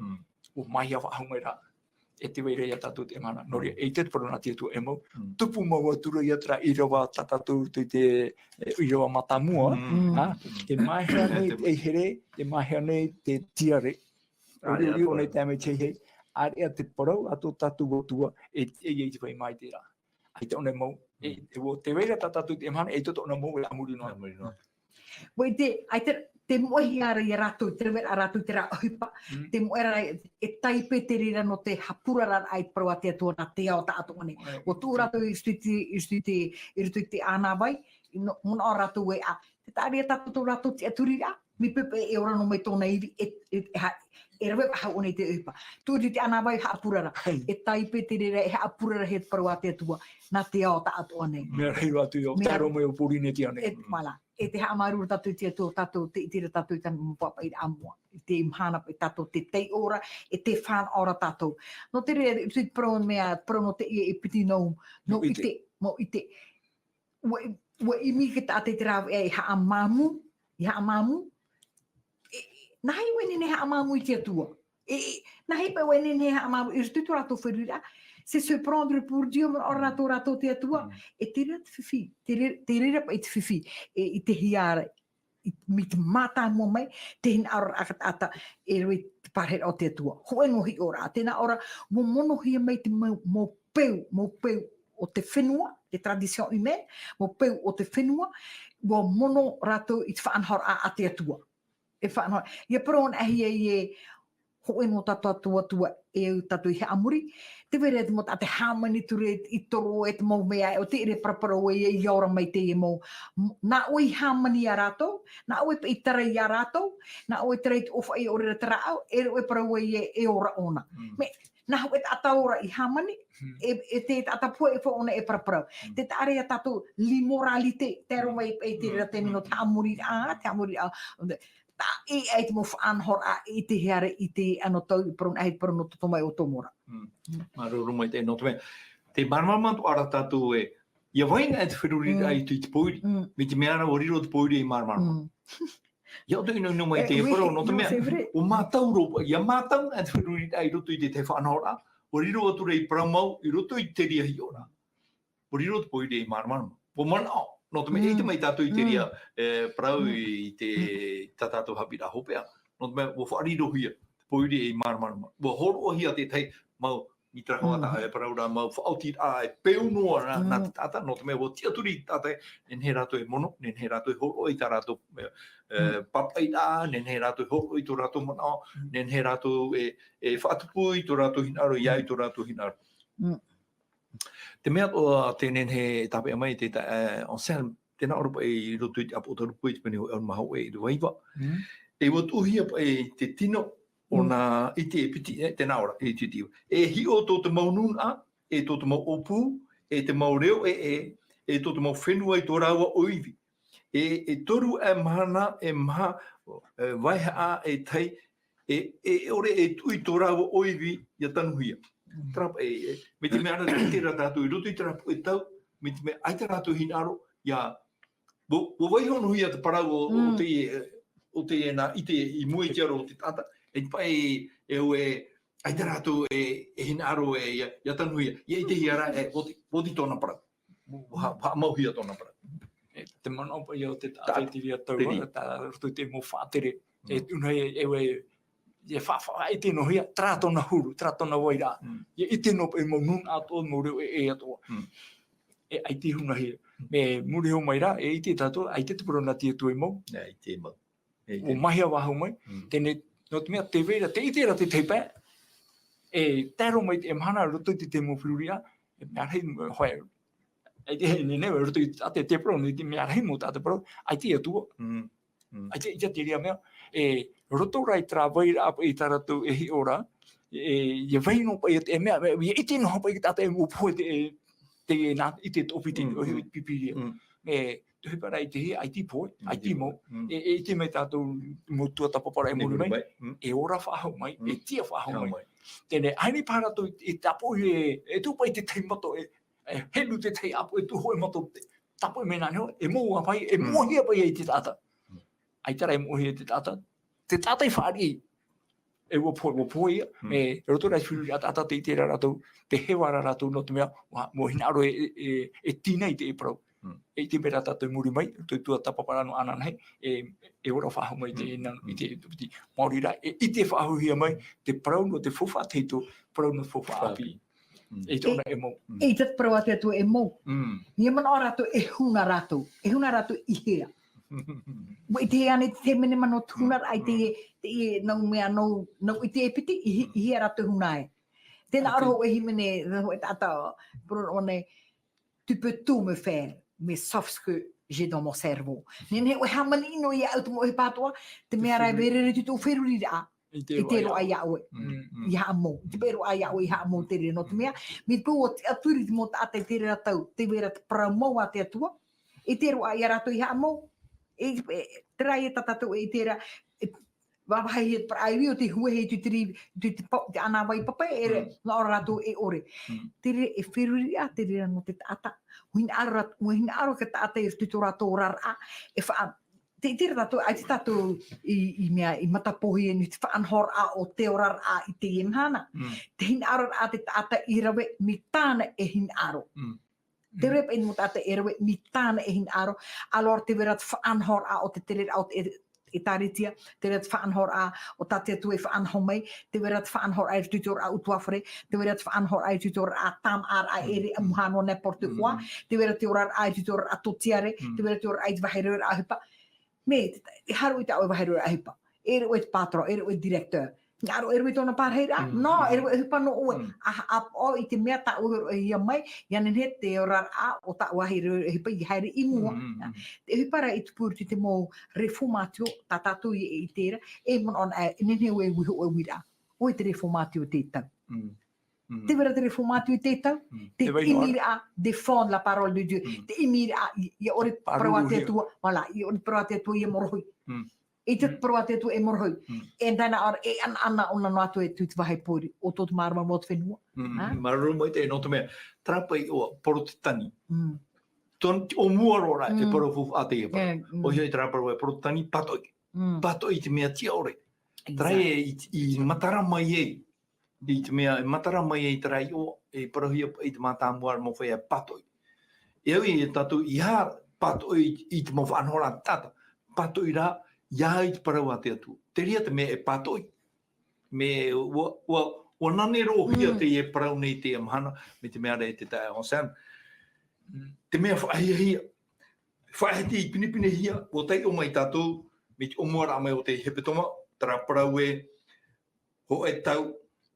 O mai awa ahunga ra e te weire ia tatu te mana. Nori e te parona te tu e mau. Tupu mau atura ia tra I rawa tatatu te I rawa matamua. Te mahea nei e here, te mahea nei te tiare. Ori o nei te ame te hei. Are te parau ato tatu watua e te wai mai te ra. Ai te one mau. Te weire tatatu te mana e toto ona mau e amuri noa. Wai te mohi ara I rato, te rewera a rato te ra hupa, te mohi ara e taipe te rira no te hapurara ai proa te atua na te ao ta ato ane. O tū rato I rutu te ana vai, muna o rato e a, te tāria tato tō rato te aturira, mi pepe e ora no mai tōna iwi, e rewera hau ane te hupa. Tūri te ana vai hapurara, e taipe te rira e hapurara he proa te atua na te ao ta ato ane. Mea rei atu I o taro mai o purine ti ane. E te haamaru tatu te tatu te itira tatu I tana mpapa I amua. Te mhana pe tatu te tei ora, e te whan ora tatu. No te rea, te pro mea, pro no te I piti no ite, mo ite. Wa imi ke tate te rau e haamamu, nahi wene ne haamamu I te atua. Nahi pa wene ne haamamu, I rutu rato whirira, c'est se prendre pour Dieu mon rato te atua e te rira fifi te rira pa I te fifi e te hiara mi te mata mo mai te hin ar ata e roi te pare o te atua hoe no hi ora tena ora mo mono hi mai te mo peu o te whenua te tradition humaine mo peu o te whenua mo mono rato I te whaanhor a te atua e whaanhor ia pron ahi e hoe no tatu atua e tatu I he amuri, te were te mo te hamani ture I toro e te mau mea o te ere paraparo e I aura mai te e mau. Nā oi hamani a rato, nā oi pa I tara I a rato, nā oi tara I te ofa I ore tara au, e oi parau e ora ona. Me, nā oi te ata ora I hamani, e te ata pua e whaona e paraparo. Te tare a tatu limoralite, te aro mai e te rira te mino te amuri a, I ai te mo whaanhor a I te heare I te ano tau I prona ai prona to mai o tomora. Maruru mai te no te marmamantu ara tatu e ia wainga e te whiruri ai tu I te poiri. Me te meana o riro te poiri I marmarma. Ia o te ino mai te wharo no te mea. O mātauro, ia mātau e te whiruri ai roto I te whaanhora. O riro ature I pramau I roto I te ria hi ora. O riro te poiri I marmarma. O mana no te mea, te mai tātou I te ria prau I te tātou hapira hopea. No te mea, o whaariro hia, te poiri I marmarama. O horo hia te tei, mau, I traho ata e parau rā, mau whaoti a e peo noa nā te tāta. No te mea, o tiaturi tātai, nen he rātou e mono, nen he rātou e horo I tā rātou papai rā, nen he rātou e horo I tō rātou mana, nen he rātou e whaatupu I tō rātou hinaro, iai tō rātou hinaro. Te mea o tenen he tape mai te on sen tena ora e rotu apo to pui peni o maho e do waiva. E wat uhia e te tino ona i te piti tena ora e te tiu. E hi o to te maunun a e to te mau opu e te mau reo e to te mau whenua i tō rawa oivi. E toru e mana e maha waiha a e tai e ore e tui tō rawa oivi ia tanuhia. Trap me te mea ana te rata i roto i trap e tau, me te mea ai te ratu hinaro, ia, wo waihono hui a te parau o te na ite i mui te aro o te tata, e pai e ai te ratu e hinaro ia tanuhia, ia i te hiara o ti tōna parau, ha mauhia tōna parau. Te mana opa i o te tātai tiri a tau, tā roto te mō whātere, e unai e whawha e tēno hia, trā tōna huru, trā tōna waira. E tēno e mō nun atoa mō reo e atoa. E ai te huna hia. Me muri ho mai rā, e i te tātou, ai te tupurona tia tu e mō. Ai te mō. O mahia waho mai. Tēne, no te mea, te veira, te itera te teipē. E tēro mai te mhana roto te mō whiruria, e mea rei hoi. Ai te hei nene, roto i ate te pro, ni te mea rei mō tātou pro, ai te atua. Ai te ita te ria mea, e roto rai tra waira apa i taratu e hi ora, e waino pa i te mea, e ite no pa i tata e upoe te nā, i te topiti o hi pipiria. E te hipara i te hi, ai ti poe, ai ti mo, e te me tātou mo tua tapapara e muri mai, e ora whahau mai, e tia whahau mai. Tēne, haini pāratu i tapo e tupa i te teimato, e helu te tei apo e tuho e mato, tapo e mena neo, e mua pai, e mohia pai e te tata. Ai tara e mohia te tata i whaari e wapoe ia, me roto rai whiruri a tata te itera ratou, te hewara ratou no te mea, mo hinaro e tina i te e parau. E te mera tātou muri mai, tui tua tapaparano ananai, e ora whahu mai te i te Māori rai, i te whahu hia mai, te parau no te whowha teito, parau no whowha api. E tōna e mō. E te parau ate atu e mō. Nia mana o ratou e huna ratou i hea. I te ane te mene mano tūnar ai te nau mea nau i te epiti i hea ratou hunai. Tēnā aroho e hi mene, e tata, tu peux tout me faire, mais sauf ce que j'ai dans mon cerveau. Nene o hamanino i au tumo he pātua, te mea rai verere tu tō wheruri raa. I te roa i aue, i haa mō. Te pēro ai aue i haa mō te re no te mea. Mi pū o te aturi mō te ate te re ratau, te vera te paramau a te atua. I te roa i ratou i haa mō. Te rai e tatatou e tera, wawahai he paraiwi o te huehe tu te ana wai papa e re, na ora ratou e ore. Te re e wheruri a te re no te tata. Huina aro ka tata e tuto ratou rara. E wha te tira tātou, ai te tātou i mea, i matapohi e ni te whaanhor a o te orar a i te imhana. Te hin aro a te tāta i rawe, mi tāna e hin aro. Te rep e mo tāta e rawe, mi tāna e hin aro. Alor te vera te whaanhor a o te tere au e tāritia, te vera te whaanhor a o tātea tu e whaanhor mai, te vera te whaanhor a e tutor a utuafre, te vera te whaanhor a e tutor a tam ar a ere a muhano ne portu hoa, te vera te orar a e tutor a totiare, te vera te orar a e te wahereur a hipa. Me, te haru i te au e wahereur a hipa. Ere o e te pātro, ere o e director. Ngaro ere o tōna pārheira? No, ere o e hipa no oe. O i te mea ta ue o ia mai, ianen he te orar a o ta wahereur a hipa i haere i mua. Te hipara i te pūruti te mō reformatio, ta tātou i tēra, e mon on e nene o e wiho o e wira. O i te reformatio tētau. Te vera te reformatio tētau, te imiri a défendre la parole de Dieu, te imiri a i ore proate tua, voilà, i ore proate tua i e morohui. I te proate tua e morohui. E tana ora, e ana ona no atu e tuti wahai pōri, o tōtu marama mō te whenua. Mararu mai te no te mea, trapa i o porotitani. O mua rora e porofufu a te epa. O hioi trapa roi porotitani, patoi. Patoi te mea tia ore. Trai i matara mai ei. I te mea, matara mai ei tarai o, e parohia i te mātāmuara mō whaia patoi. E au i tatu, i hā patoi i te mō whanhora tata. Patoi rā, ia i te parau a te atu. Te ria te mea e patoi. Me, wa nane rohia te e parau nei te amhana, me te mea rei te tae on sam. Te mea whaahia. Whaahiti i pinipine hia, o tei o mai tatu, me te omuara mai o te hepetoma, tara parau e, ho e tau,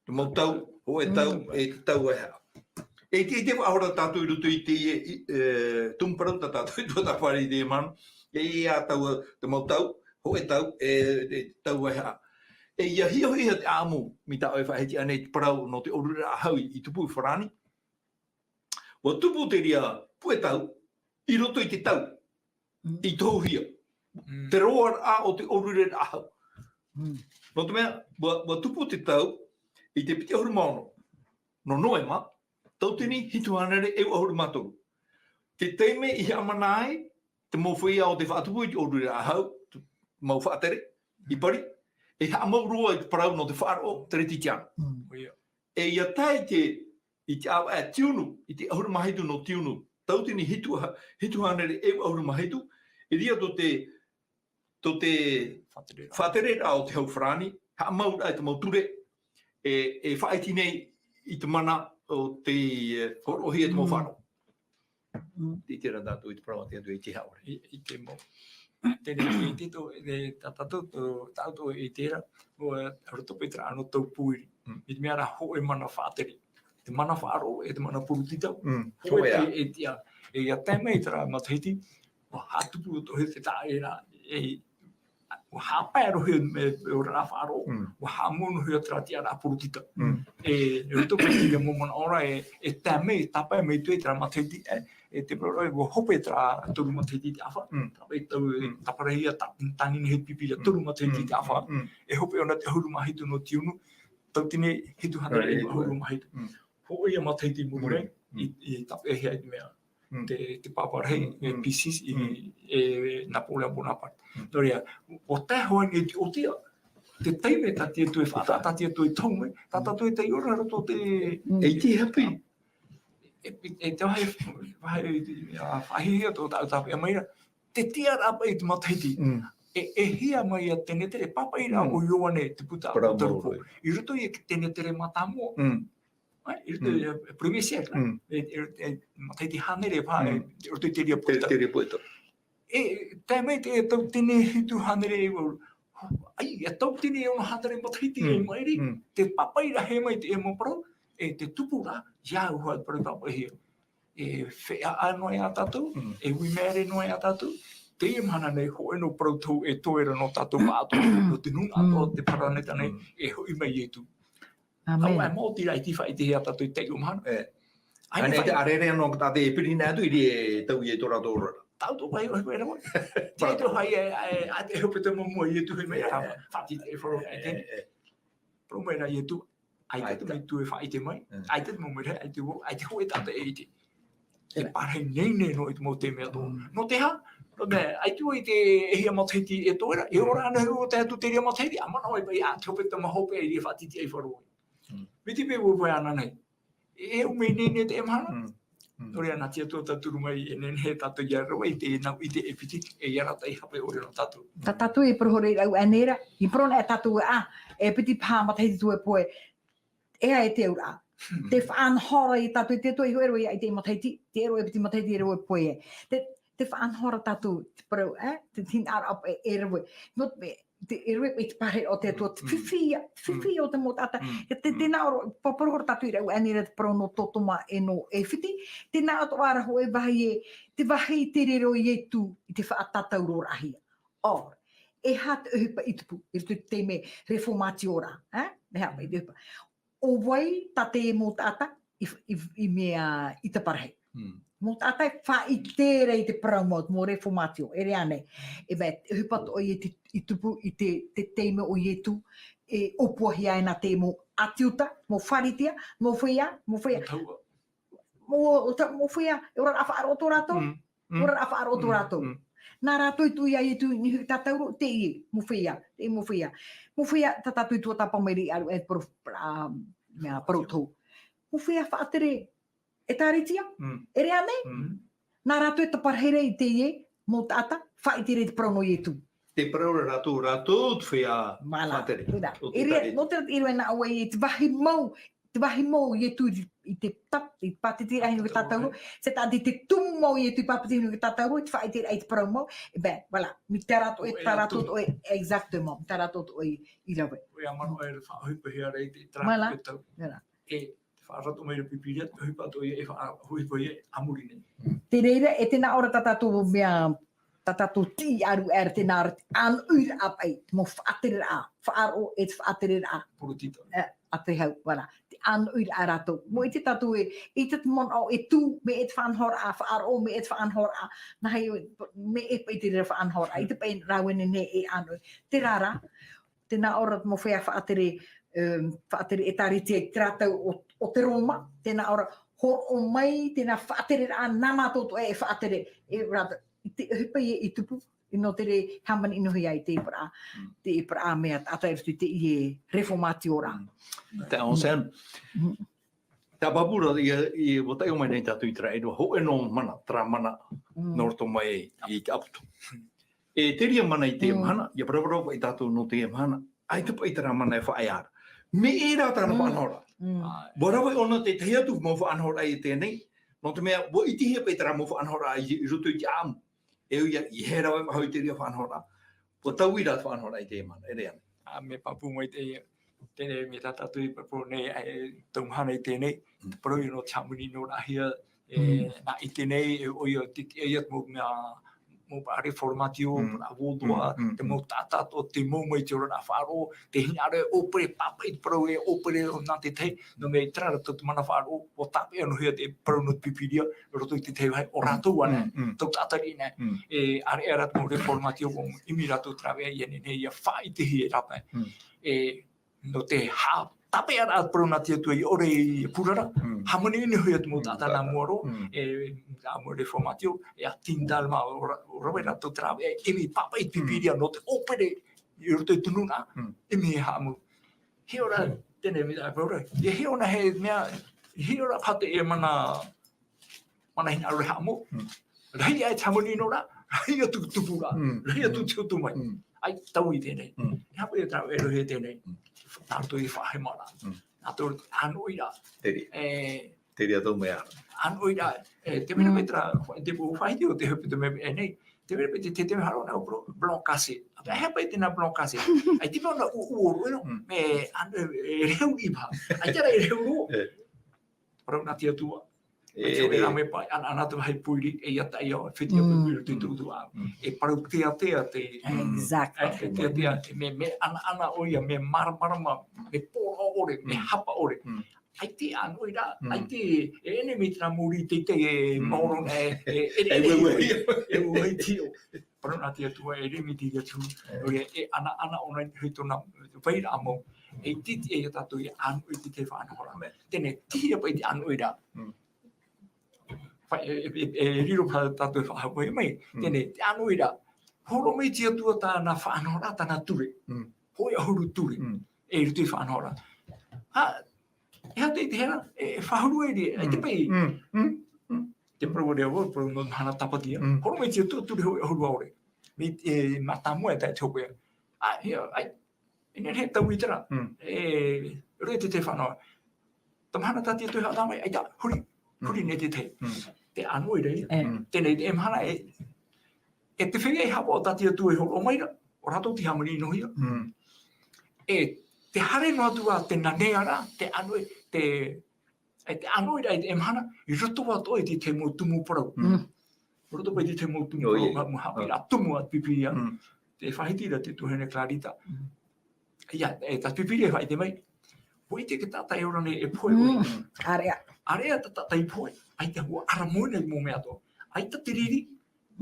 te mau tau, ho e tau, e te tau e hao. E te ahora tātou i rutu i te tumparau ta tātou i tuata whare i te manu. E a tau te mau tau, ho e tau, e tau ai ha. E ia hio hia te āmu mi tā oi whaheti anei te parau no te orura a haui i tupu i wharani. Wa tupu te ria pue tau, i roto i te tau, i tō hia. Te roa a o te orura a hau. No te mea, wa tupu te tau, i te piti ahuru maono. No noema, tautini hitu hanere e ahuru matoru. Te teime i amanai, te mawhia o te whaatupu i te orura a hau, mau whaatere, i pari, e ha maurua i te parau no te whaaro, te reti tiana. E ia tai i te awa e tiunu, i te ahuru mahitu no tiunu, tautini hitu hanere e ahuru mahitu, i ria to te whaatere a o te hau whrani, ha maura i te mauture, e whaiti nei i te mana o te horohi e te mau wharo. I tera tātou i te parau te atu i te haore. I te mo. Tēnei i tito, tātou i tēra, o rotope tra ano tau puiri. I te mea ra ho e mana whāteri. Te mana whāro e te mana purutitau. Ho e tia. E ia tēmei tra matahiti, o hātupu o tohe te tā e rā. O hāpai rohi me o rā whāro, o hāmono hui atra tia rā purutita. E rotope tia momona ora e tēmei, tapai mei tue tra matahiti, e te proroi o hope tra turu matahiti te awha. Tapai tau taparahia tanini he pipi a turu matahiti te awha. E hope ona te ahuru mahitu no tiunu, tau tine hitu hanare e ahuru mahitu. Ho ia matahiti murure, i tape hea i mea. Te paparahei, e PCs, e Napoleon Bonaparte. Toria, o te hoa e te otia, te teime tati e tue whata, tati e tue taume, tata tue te iora rato te... E te hapi. E te whahihia tō tāutapi a maira, te tia rapa i te matahiti. E hia mai a tene tere papaira o ioane te puta o tarupo. I roto i tene tere matamo. I roto i primisia, matahiti hanere pā, i roto i te ria puta. Te ria puta. E tēmei te tau tene hitu hanere i wau. Ai, e tau tene e ona hanere matahiti e mairi. Te papaira he mai te e moparo. E te tupura, ia uhua pare papahia. E whea anoe a tātou, e wimere noe a tātou. Te imana nei ho eno prautou e toera no tātou mātou, no te nunga ato te paraneta nei, e hoi mai e tu. Au e mōti rai ti whai te hea tātou i te umana. Ane te arere anō ka tāte e pirina atu i re tau i e tora tōra. Tātou pai oi pai ramo. Te to hai a te hope te mamua i e tu hei mai a whati te e wharo ai tēne. Pro mai rai e tu. Ai te mai tu e whai te mai, ai te mamere, ai te hoe tata e ite. E parhei nei no i te mau te mea tō. No te ha, ai tu i te ehia matahiti e tōera, e ora ana hu o te atu te ria matahiti, amana oi pai a te hope te mahope e ria whatiti ai wharoi. Me te pe ua ana nei. E umei nei te emhana. Ore ana tia tō taturu mai e nene he tātou ia rawa i te nau i te epiti, e iarata i hape ore no tātou. Ta tātou e prohore rau anera, i prona e tātou e piti pā matahiti tu e poe, ea e te ura. Te whaanhora i tātou te toi hoero i te matahiti, te ero e piti matahiti e rau e poe e. Te whaanhora tātou, te parau, te tin ara apa e rau e. Te ero e te pare o te atua, te whiwhi o te motata. Te nāro, paparahora tātou i rau anera te parau no totoma e no e whiti. Te nāto ara ho e wahi e, te wahi te rero i e tu i te whaatatau ro rahia. Or, e hat uhupa i tupu, i rutu te me reformati ora. Me hapa i te uhupa. O wai tate e mō tata i mea i te parahei. Mō tata e wha i tere i te paraumot, mō reformatio, e rea nei. E wei, hupat o i tupu i te teime o i etu, e opuahi ai nā te mō atiuta, mō wharitia, mō whia. Mō whia, e ora awha aro tō rato. Ora awha aro tō rato. Nā rātou i tui ai tu ni hui tātauro, te i, mō whia. Mō whia, tā tātou i tua tāpau mairi aru e paroutou. Mō whia whaatere, e tāretia, e rea nei. Nā rātou e taparhere i te ie, mō tāta, whaitere te parauno i e tu. Te paraura rātou te whia whaatere. E rea, no te iru e nā aua i te wahi mau i e tu i te tap, i pātiti ai nuke tātauro, se tāti te tumu mau i e tu i pātiti nuke tātauro, te whaitere ai te parau mau, e bē, voilà, mi tā rātou o e, exactement, tā rātou o i rawe. Oi amano e whahupa hea rei te trāpetau. E whaarato mai pipiria, hupato e hui amurine. Te reira e tēnā ora tatatu mea tatatu ti aru tēnā an ur apai mo whaatere a, whaaro e whaatere a. Purutito. A te hau, wara. Te an ur a rato. Mo i te tatu i te mon o e tū me e te whanhora a, whaaro me e te whanhora a, na hei me e pai te rira whanhora a, i te pai rauene ne e an ur. Te rara, tēnā ora mo whea whaatere e tariti e tratau o te Roma, tēnā ora hor o mai tēnā whaatere a nana toto e whaatere e rata. Te hupai e i tupu, i no tere haman inuhi ai te ipara mea ata e te i e reformati ora. Te on sen. Tā papura i wotai o mai nei tātu i tra e ho e no mana, tra mana, norto mai i te aputu. E te ria mana i te mana, ia paraparau i tātu no te mana, ai te pai tra mana e whaai ara. Me e rā tāna whanhora. Warawai ona te te atu mo whanhora i tēnei, no te mea, wo i tihia pai tra mo whanhora i rutu i te amu. E uia i hera wai mahau i te ria whanhora. Po tau i rā whanhora i te mana, e rea. Me papu mai tēnei me tātatu i papu nei taumhana i tēnei. Te parau i no tamuni no rahia nā i tēnei e oia e iat mo mea mo reformatio, a wodoa, te mo tātato, te mo mai te ora nā whāro, te hinare opere papa i te parau e opere o nā te tei, no me i trara tatu mana whāro, o tape anu hea te parau no pipiria, roto i te tei wai, o rātou ane, tau tātari ne, e are e ratu mo reformatio, o imi rātou trawe i ane, ia whai te hi e rapa, no te hā, tape ara parau nā tia tua i ore i purara, hamani inu hui atu mo tātana muaro, a mo reformatio, e a tindalma o rawe rātou trawe, imi papa i pipiria no te opere i roto i tununa, imi e hamu. He ora, tēnei mi tā paura, he ora he mea, he ora pate e mana hina aru hamu, rahi ai tamani no ra, rahi atu tupura, rahi atu tutu mai, ai tau i tēnei, hapu e trawe e rohe tēnei, tātou i whahe mara, tātou anoira, Teri a tau mea. Anoira, te mena petra, te po whaiti o te hupu te me e nei, te mena petra te haro nao blanc cassé. A hea pai tēnā blanc cassé. Ai te pēona uoru eno, me reu ipa. Ai tera e reu ro. Parau nā tia tua. E rā me pai, ana tu hei puiri, e iata i o, whiti o puiri te tutu a. E parau tea te... Exactly. Tea, me ana oia, me marama, me pōra ore, me hapa ore. Ai te anoira, ai te ene mitra muri te e mauro e uai tio. Parau nā tia tua e remi te atu, e ana ona hui tona waira amo, e titi e tatu i anu i te whanahora. Tēne tia pai te anoira. E riro pa tatu e whahapoi mai, tēne te anoira, horo mai tia tua tāna whanahora tāna ture, hoi ahuru ture, e rutu i whanahora. E hau te hera, e whahuru e rea, e te pai, te parau rea o, parau no hana tapatia, horo mai tia ture hoi ahuru aore, me matamu e tai tōku ea. Ai, ene he tau i tera, e rei te whanau, tamhana tatia tui hao tamai, ai ta, huri ne te te, te anu i rei, tēnei te emhana e te whenga i hawa o tatia tui horo o maira, o rato ti hamani inohia, e te hare no atua te naneara, te anu i rei te emhana, i roto ato i te mo tumu parau. Roto pai te mo tumu parau, mo hapi a tumu at pipiria, te whahitira te tuhene Clarita. Ia, ta pipiria whai te mai, poi te ke tata e orane e poe oi. Area ta tata i poe, ai te hua aramoina i mo mea to. Ai ta te riri,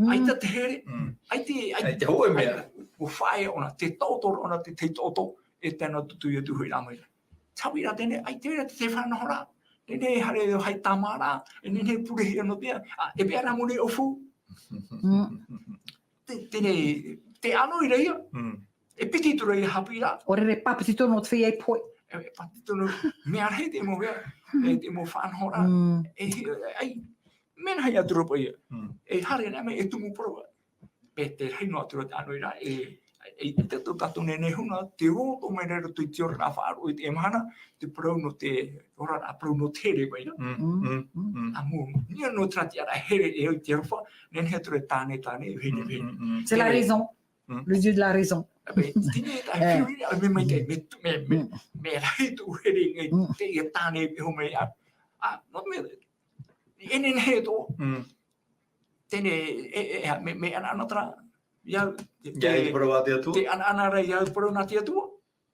ai ta te here, ai te hoe mea. O whae ona, te tautoro ona, te tauto, e tēnā tutu i atu hui rāmaira. Tawira tēne, ai te wera te whanahora, nene hare hai tamara, e nene purehi anō pia, e pia ramone o fu. Tēne, te ano i reia, e piti tura i hapira. Ore re papiti tono te whia i poe. E pati tono, me arhei te mo hea, e te mo whanahora, ai, mena hai aturopa ia, e hare nā me e tumu poroa. Pe te reino atura te ano i rā, e te tatu nene huna, te roto mai rero tui te ora nā whaaro i te emhana, te parau no te, ora nā parau no tere mai ra. Amu, nia no trati ara here e oi te rofa, nene he ture tāne, e vene. C'est la raison. Le Dieu de la raison. Tine ta whiri a me mai te me rai tu heri ngai te e tane pe home no me enen he to tene me ana tra ya te prova te tu te ana ra ya pro na te tu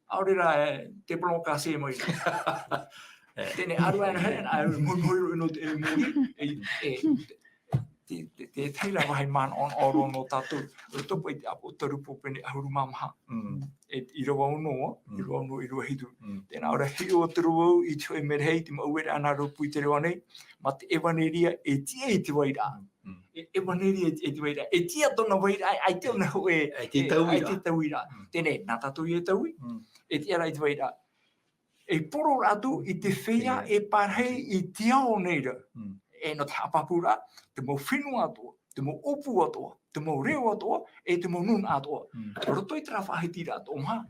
aurera te bloca se mai tene aru ana a mo no te mo te teila vai man on oro no tatu to pai apo toru popene ahuru mamha i roa no i roa hitu tena ora hi o tru i tue merhei te mau ana ro pui te roane ma te evaneria e te waira evaneria e te waira e tia tona waira ai te ona ho e te tauira tene na tatu i taui e tia rai te waira e poro atu i te whea e parhei i te ao neira e no te hapapura, te mo whenua atoa, te mo opu atoa, te mo reo atoa, e te mo nun atoa. Roto i tera whahitira atoa maha,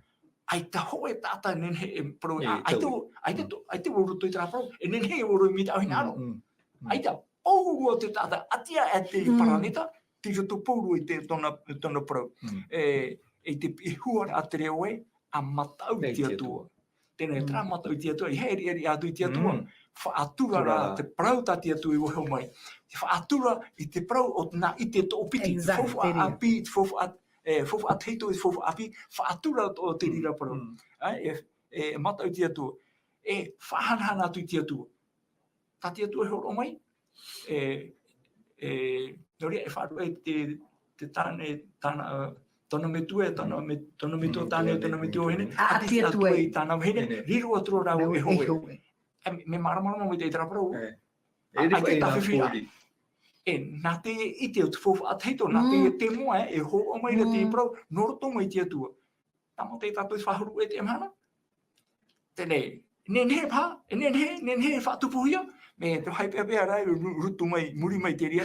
ai ta hoe tata nenhe e pro, ai te roto i tera pro, e nenhe e oro i mita ahina aro. Ai ta pouru o te tata, atia e te paranita, te roto pouru i te tona pro. E te pihuara a te reo e, a matau i te atua. Tēnei tra matau i te atua, i heri atu i te atua. Whaatura rā te prau tati atu i woheo mai. Te whaatura i te prau o nā i te tō piti. Fofu a api, fofu a teito i fofu api, whaatura o te rira prau. E mata i te atua. E whahanhana atu i te atua. Tati atua e horo mai. Nori e whaarua te tāna tona me tue, tona me tue tāne, tona me tue hene. Ati atua i tāna hene. Riro atua rau e hoe. Me maramara mo te traparau. Ai te tawhiwhira. E nā te i te utufofu a teito, nā te moa e ho o mai te prau, noroto mai te atua. Tamo te tatu i whahuru e te emhana. Tēnei, nenhe pā, nenhe whatupuhia, me te haipea rai rutu mai, muri mai te ria.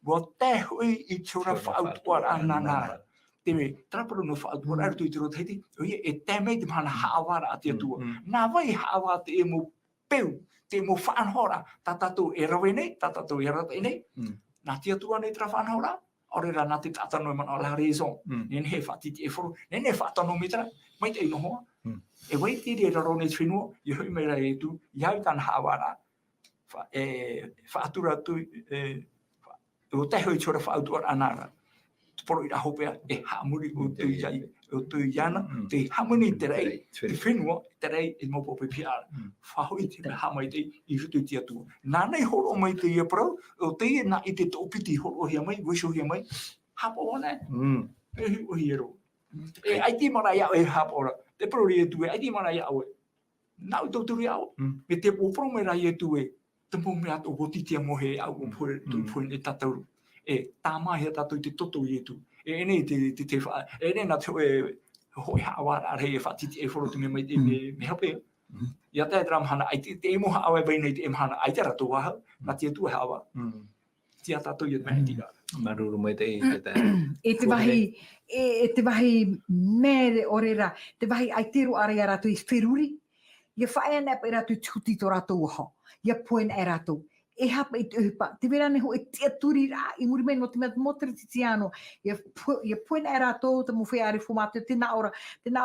Wa te hui i tura whautuara anana. Tewe, traparu no whautuara artu i te rotaiti, e te mei te mana haawara a te atua. Nā vai haawa te e mo peu, te mo whaanhora, tatatu e rawe nei, tatatu e rata nei. Nā te atua nei tra whaanhora, orera nā te tatano e mana o la raison. Nene he whatiti e whoru, nene whaatano mitra, mai te ino hoa. E wai te re raro nei whenua, i hui meira e tu, iau tāna haawara. Whaatura tu, o te hui tura whautuara anara. Poro i ra hopea e haamuri o tui iai, o tui iana, te hamuni te rei, te whenua, te rei e mopo pe piara. Whahoi te me hamai te i rutu i te atua. Nā nei horo mai te ia parau, o te ia nā i te tōpiti horo hia mai, wisho hia mai, hapa wana e hui o hiero. E ai te mara iau e hapa ora, te parori e tue, ai te mara iau e. Nau tauturi au, me te poporo me rai e tue, te mo me ato o titia mohe au o poe e tatauru. E tā mahi tatu i te toto i etu. E enei te wha, e enei nā te hoi hawara arhei e whatiti e whoro te me mai te me hapea. Ia te ramhana, ai te emoha awe bai nei te emhana, ai te rato waha, nā te atua hawa. Tia tatu i e mehe tira. Maruru mai te E te wahi mere orera, te wahi aitero are a rato i whiruri. Ia whae ana pa i rato i tuti to rato uho. Ia poen e rato. E hapa i te uhipa, te vera neho e tia turi rā, i muri mei no te mea moteri titiano, ia poena e rātou, te mo whea fo mātou, tēnā ora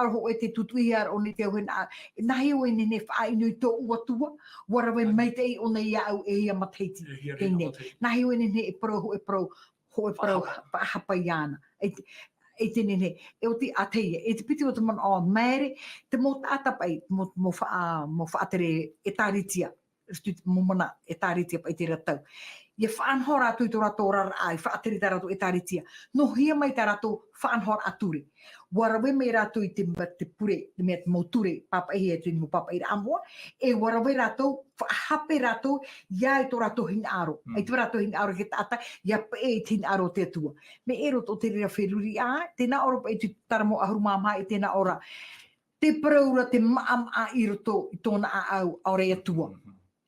ho e te tutuhi ar o ne te au hena, nahi o e nene wha inu i tō uatua, warawe mai te i o nei au e ia mateiti, hene. Nahi o e nene e pro, ho e pro, hapa i ana. E te nene, e o te ateia, e te piti o te mana o mere, te mo tātapai, mo whaatere e tāritia. Mo mana e tāritia pa i te ratau. Ia whaanhora atu i tō rato rara ai, whaateri tā rato e tāritia. No hia mai tā rato whaanhora ature. Warawe mei rato i te pure, te mea te mauture, papa e te mo papa i amoa, e warawe rato, hape rato, ia i tō rato hing aro. Ai tō rato hing aro ke tāta, ia pa e te hing aro te atua. Me e roto te rira wheruri a, tēnā ora pa i te taramo ahuru māma i tēnā ora. Te paraura te maam a i roto i tōna a au, aure atua.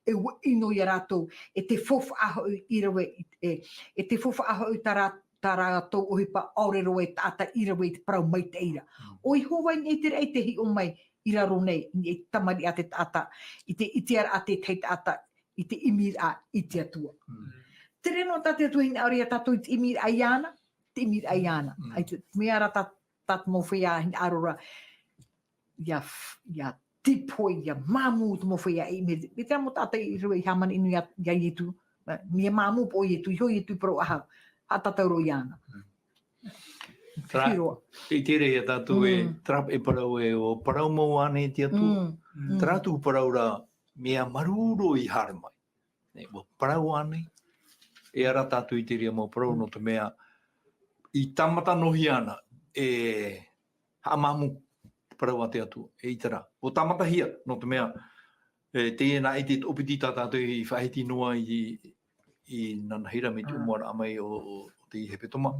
E ino i rato, e te fofa aho i rawe, e te fofa aho i tā rato ohipa aure roe tāta i rawe i te parau mai te ira. O i hova i te rei te hi o mai i raro nei, i tamari a te tāta, i te itiara a te teit ata, i te imir a i te atua. Te reno tā te atua hina aure a tātou i te imir a iana, te timid ayana. Ai te meara tat mo whea hin arora. Ia tipoi, ia mamu te mo whea i me. Me te amo tata i rua i haman inu ia yetu. Mia mamu po yetu, hio yetu pro aha. Hatatauro iana. I tere e tātou e trap e parau e o parau mau ane te atu. Tratu parau ra mea maruro i haramai. O parau ane. E ara tātou i tere mau parau no te mea i tamata nohi ana e hamamu parau a te atu e itara. O tamata hia no te mea te ena i te opiti tātou i whahiti noa i nanahira me te umara amai o te hepetoma.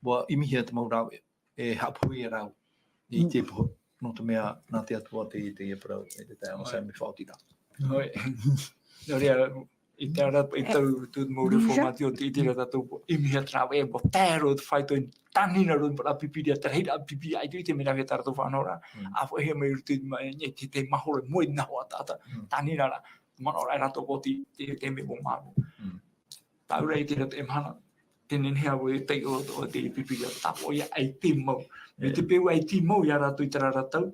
Wa imihia te maurau e hapui e rau i te poho. No te mea nā te atua te e parau e te tai o sa me whaotira. Hoi. Nō rea, i te ara i tau tu mauri formati o te itira tātou imihia trau e bo tēro te whaito i tanina run para pipiria te reira pipi ai tu i te mera vea tātou whanora. A fo hea mai rutu i te mahore moi naho a tāta. Tanina ra, manora e rato ko te me bo maru. Tau rei te rato e mhana. Tenen hea we te o te pipiria tapo ia ai te mau. Me te peu ai te mau ia rato i tara ratau.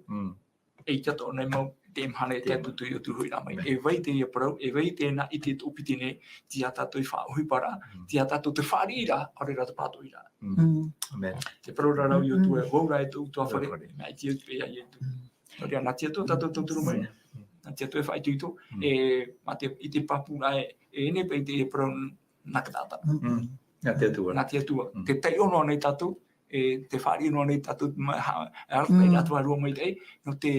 E tato nei mau te mhane te tutu i o tuhui ramai. E vai te ia parau, e vai tēnā i te upiti nei, tia tato i whaohui para, tia tato te wharira, are rata pato ira. Amen. Te parau rarau i o tu e waura e tu tua whare, me ai tia tu e ai e tu. Noria, nā tia tu tato tauturu mai, nā tia tu e whaitu i tu, i te papura e ene pei te e parau nakatata. Nā te atua. Nā te atua. Te tei ono nei tātou, te whari ono nei tātou, e arpa i atua rua mai tei, no te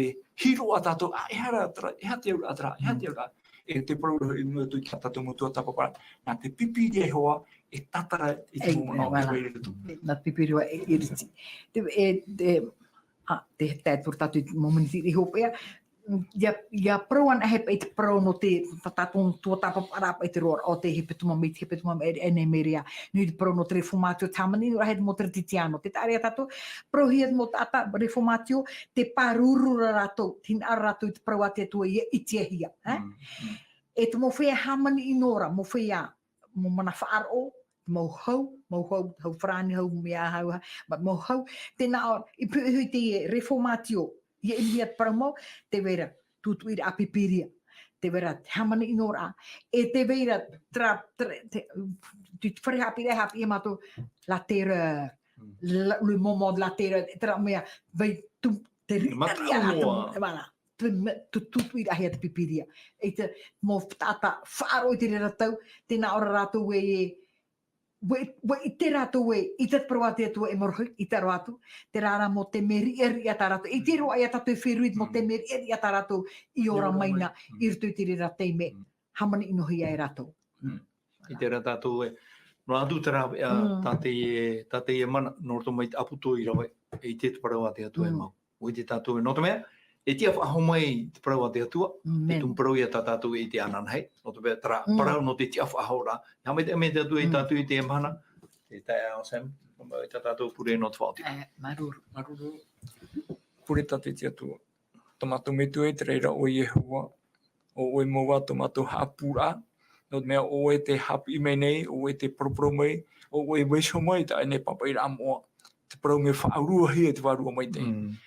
hiro a tātou, e hate aura atra, e hate aura. E te parura i mua tui ka tātou mutua tapapara. Nā te pipiri e hoa, e tatara i te momo nā te weire tu. Nā pipiri wa e iriti. Te tātou tātou i momoniti i hopea, ia proan e hepe i te pro no te tātou tua tapapara i te roa o te hepetuma me te hepetuma me ene meria. Nui te pro no te reformatio tamani, rahe mo te titiano. Te tārea tātou, pro hia mo tata reformatio, te parurura ratou, tina ara ratou i te pro a te atua i tia hia. E te mo whea hamani i nora, mo whea, mo mana whaaro, mau hau, hau whrani, hau mea hau, mau hau, tēnā o, i puhui te reformatio, ia india paramo te vera tutuira a pipiria te vera hamani inora e te vera te whare hapi e mato la terra le momo la terra tra mea vai tu te rita tu tutuira hea te pipiria e te mo tata whaaro i te ratau tēnā ora rātou i te rātou i te proa te atua e morohui, i te rātou, te rāra mo te meri eri a tā rātou, i te roa i a tātou wheruit mo te meri eri a tā rātou i ora maina, i rutu i te rira teime, hamani inohi ai rātou. I te rā tātou e, no atu te rā tātei e mana, no rato mai te aputo i rawe, i te parau a te atua e mau. O i te tātou e no te mea, e tia whaho mai te parau a te atua, e tum parau i a tātou i te ananhei, no te mea tara parau no te tia whaho rā. Ia mai te ame te atua i tātou i te emhana, te tai ao Sam, i te tātou pure no te whaoti. Maruru. Pure tate te atua. Tomato metu e te reira o Yehova, o e moa tomato hapura, no te mea o e te hapu i mei nei, o e te propro mai, o e weisho mai, ta e ne papa i rā moa. Te parau me whaarua hia te warua mai te.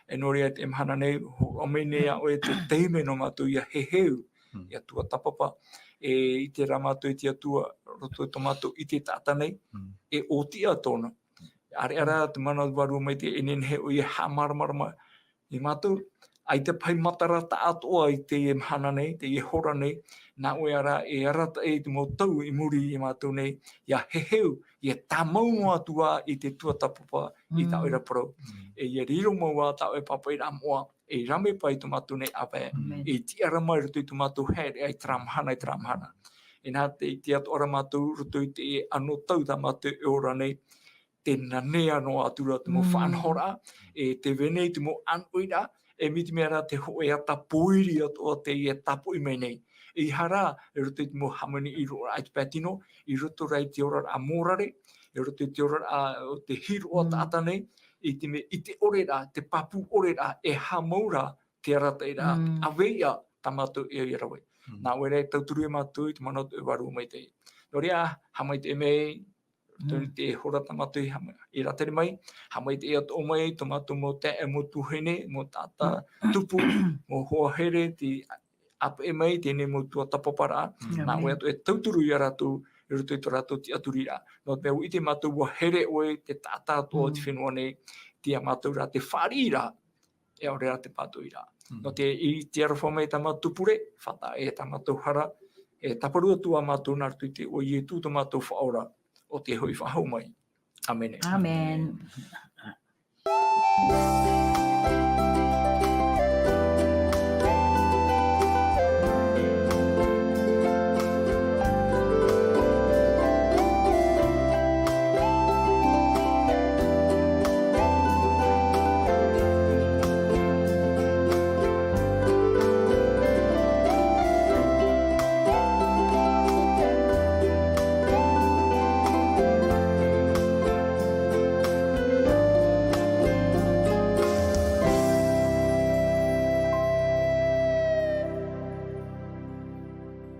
E nori e te mhana nei, o mei nei a o e te teime no mātou ia heheu, ia tua tapapa, i te rāmātou i te atua, roto e tomato i te tāta nei, e o tia tōna. Are ara te mana warua mai te enenhe o ia hāmaramarama i mātou, ai te pai matara ta atoa i te mhana nei, te hora nei, nā oe ara e arata e te motau i muri i mātou nei, ia heheu, ia tāmau atua i te tua tapapa i tā oira parau. E ia riro maua tā oe papa i rā moa, e rame pai tu mātou nei ape, e tiara mai rutu i tu mātou here ai tramhana i tramhana. E nā te i te atu ora mātou rutu i te ano tau tā mātou e ora nei, te nanea no atura te mo whanhora, e te venei te mo anoira, e miti mea te hoe ata poiri o te i e tapo i mei nei. I hara, e roto i te mo hamani i roa ai te patino, i roto rai te ora a morare, e roto i te ora a te hiro o tata nei, i te orera, te papu orera, e hamaura te arata i rā, a veia tamatu e i rawe. Nā wera e tauturu e mātou i te mana e waru mai te. Noria, hamai te mei, Tōni te hora tamatu i rateri mai, hamai te ea tō mai, tomatu mo te e mo tuhene, mo tata tupu, mo hoa here, te apa e mai, tēnei mo tua tapapara, nā oe atu e tauturu i a rātou, i roto i tō rātou ti aturira. No te i te mātou wa here oe, te tata toa te whenua nei, tia mātou rā te whārira, e ore rā te pātou i rā. No te i te arawha mai tā mātou pure, whata e tā mātou hara, e taparua tua mātou nārtu i te o i e tū tā mātou whaora o te hui whahau mai. Amen. Amen.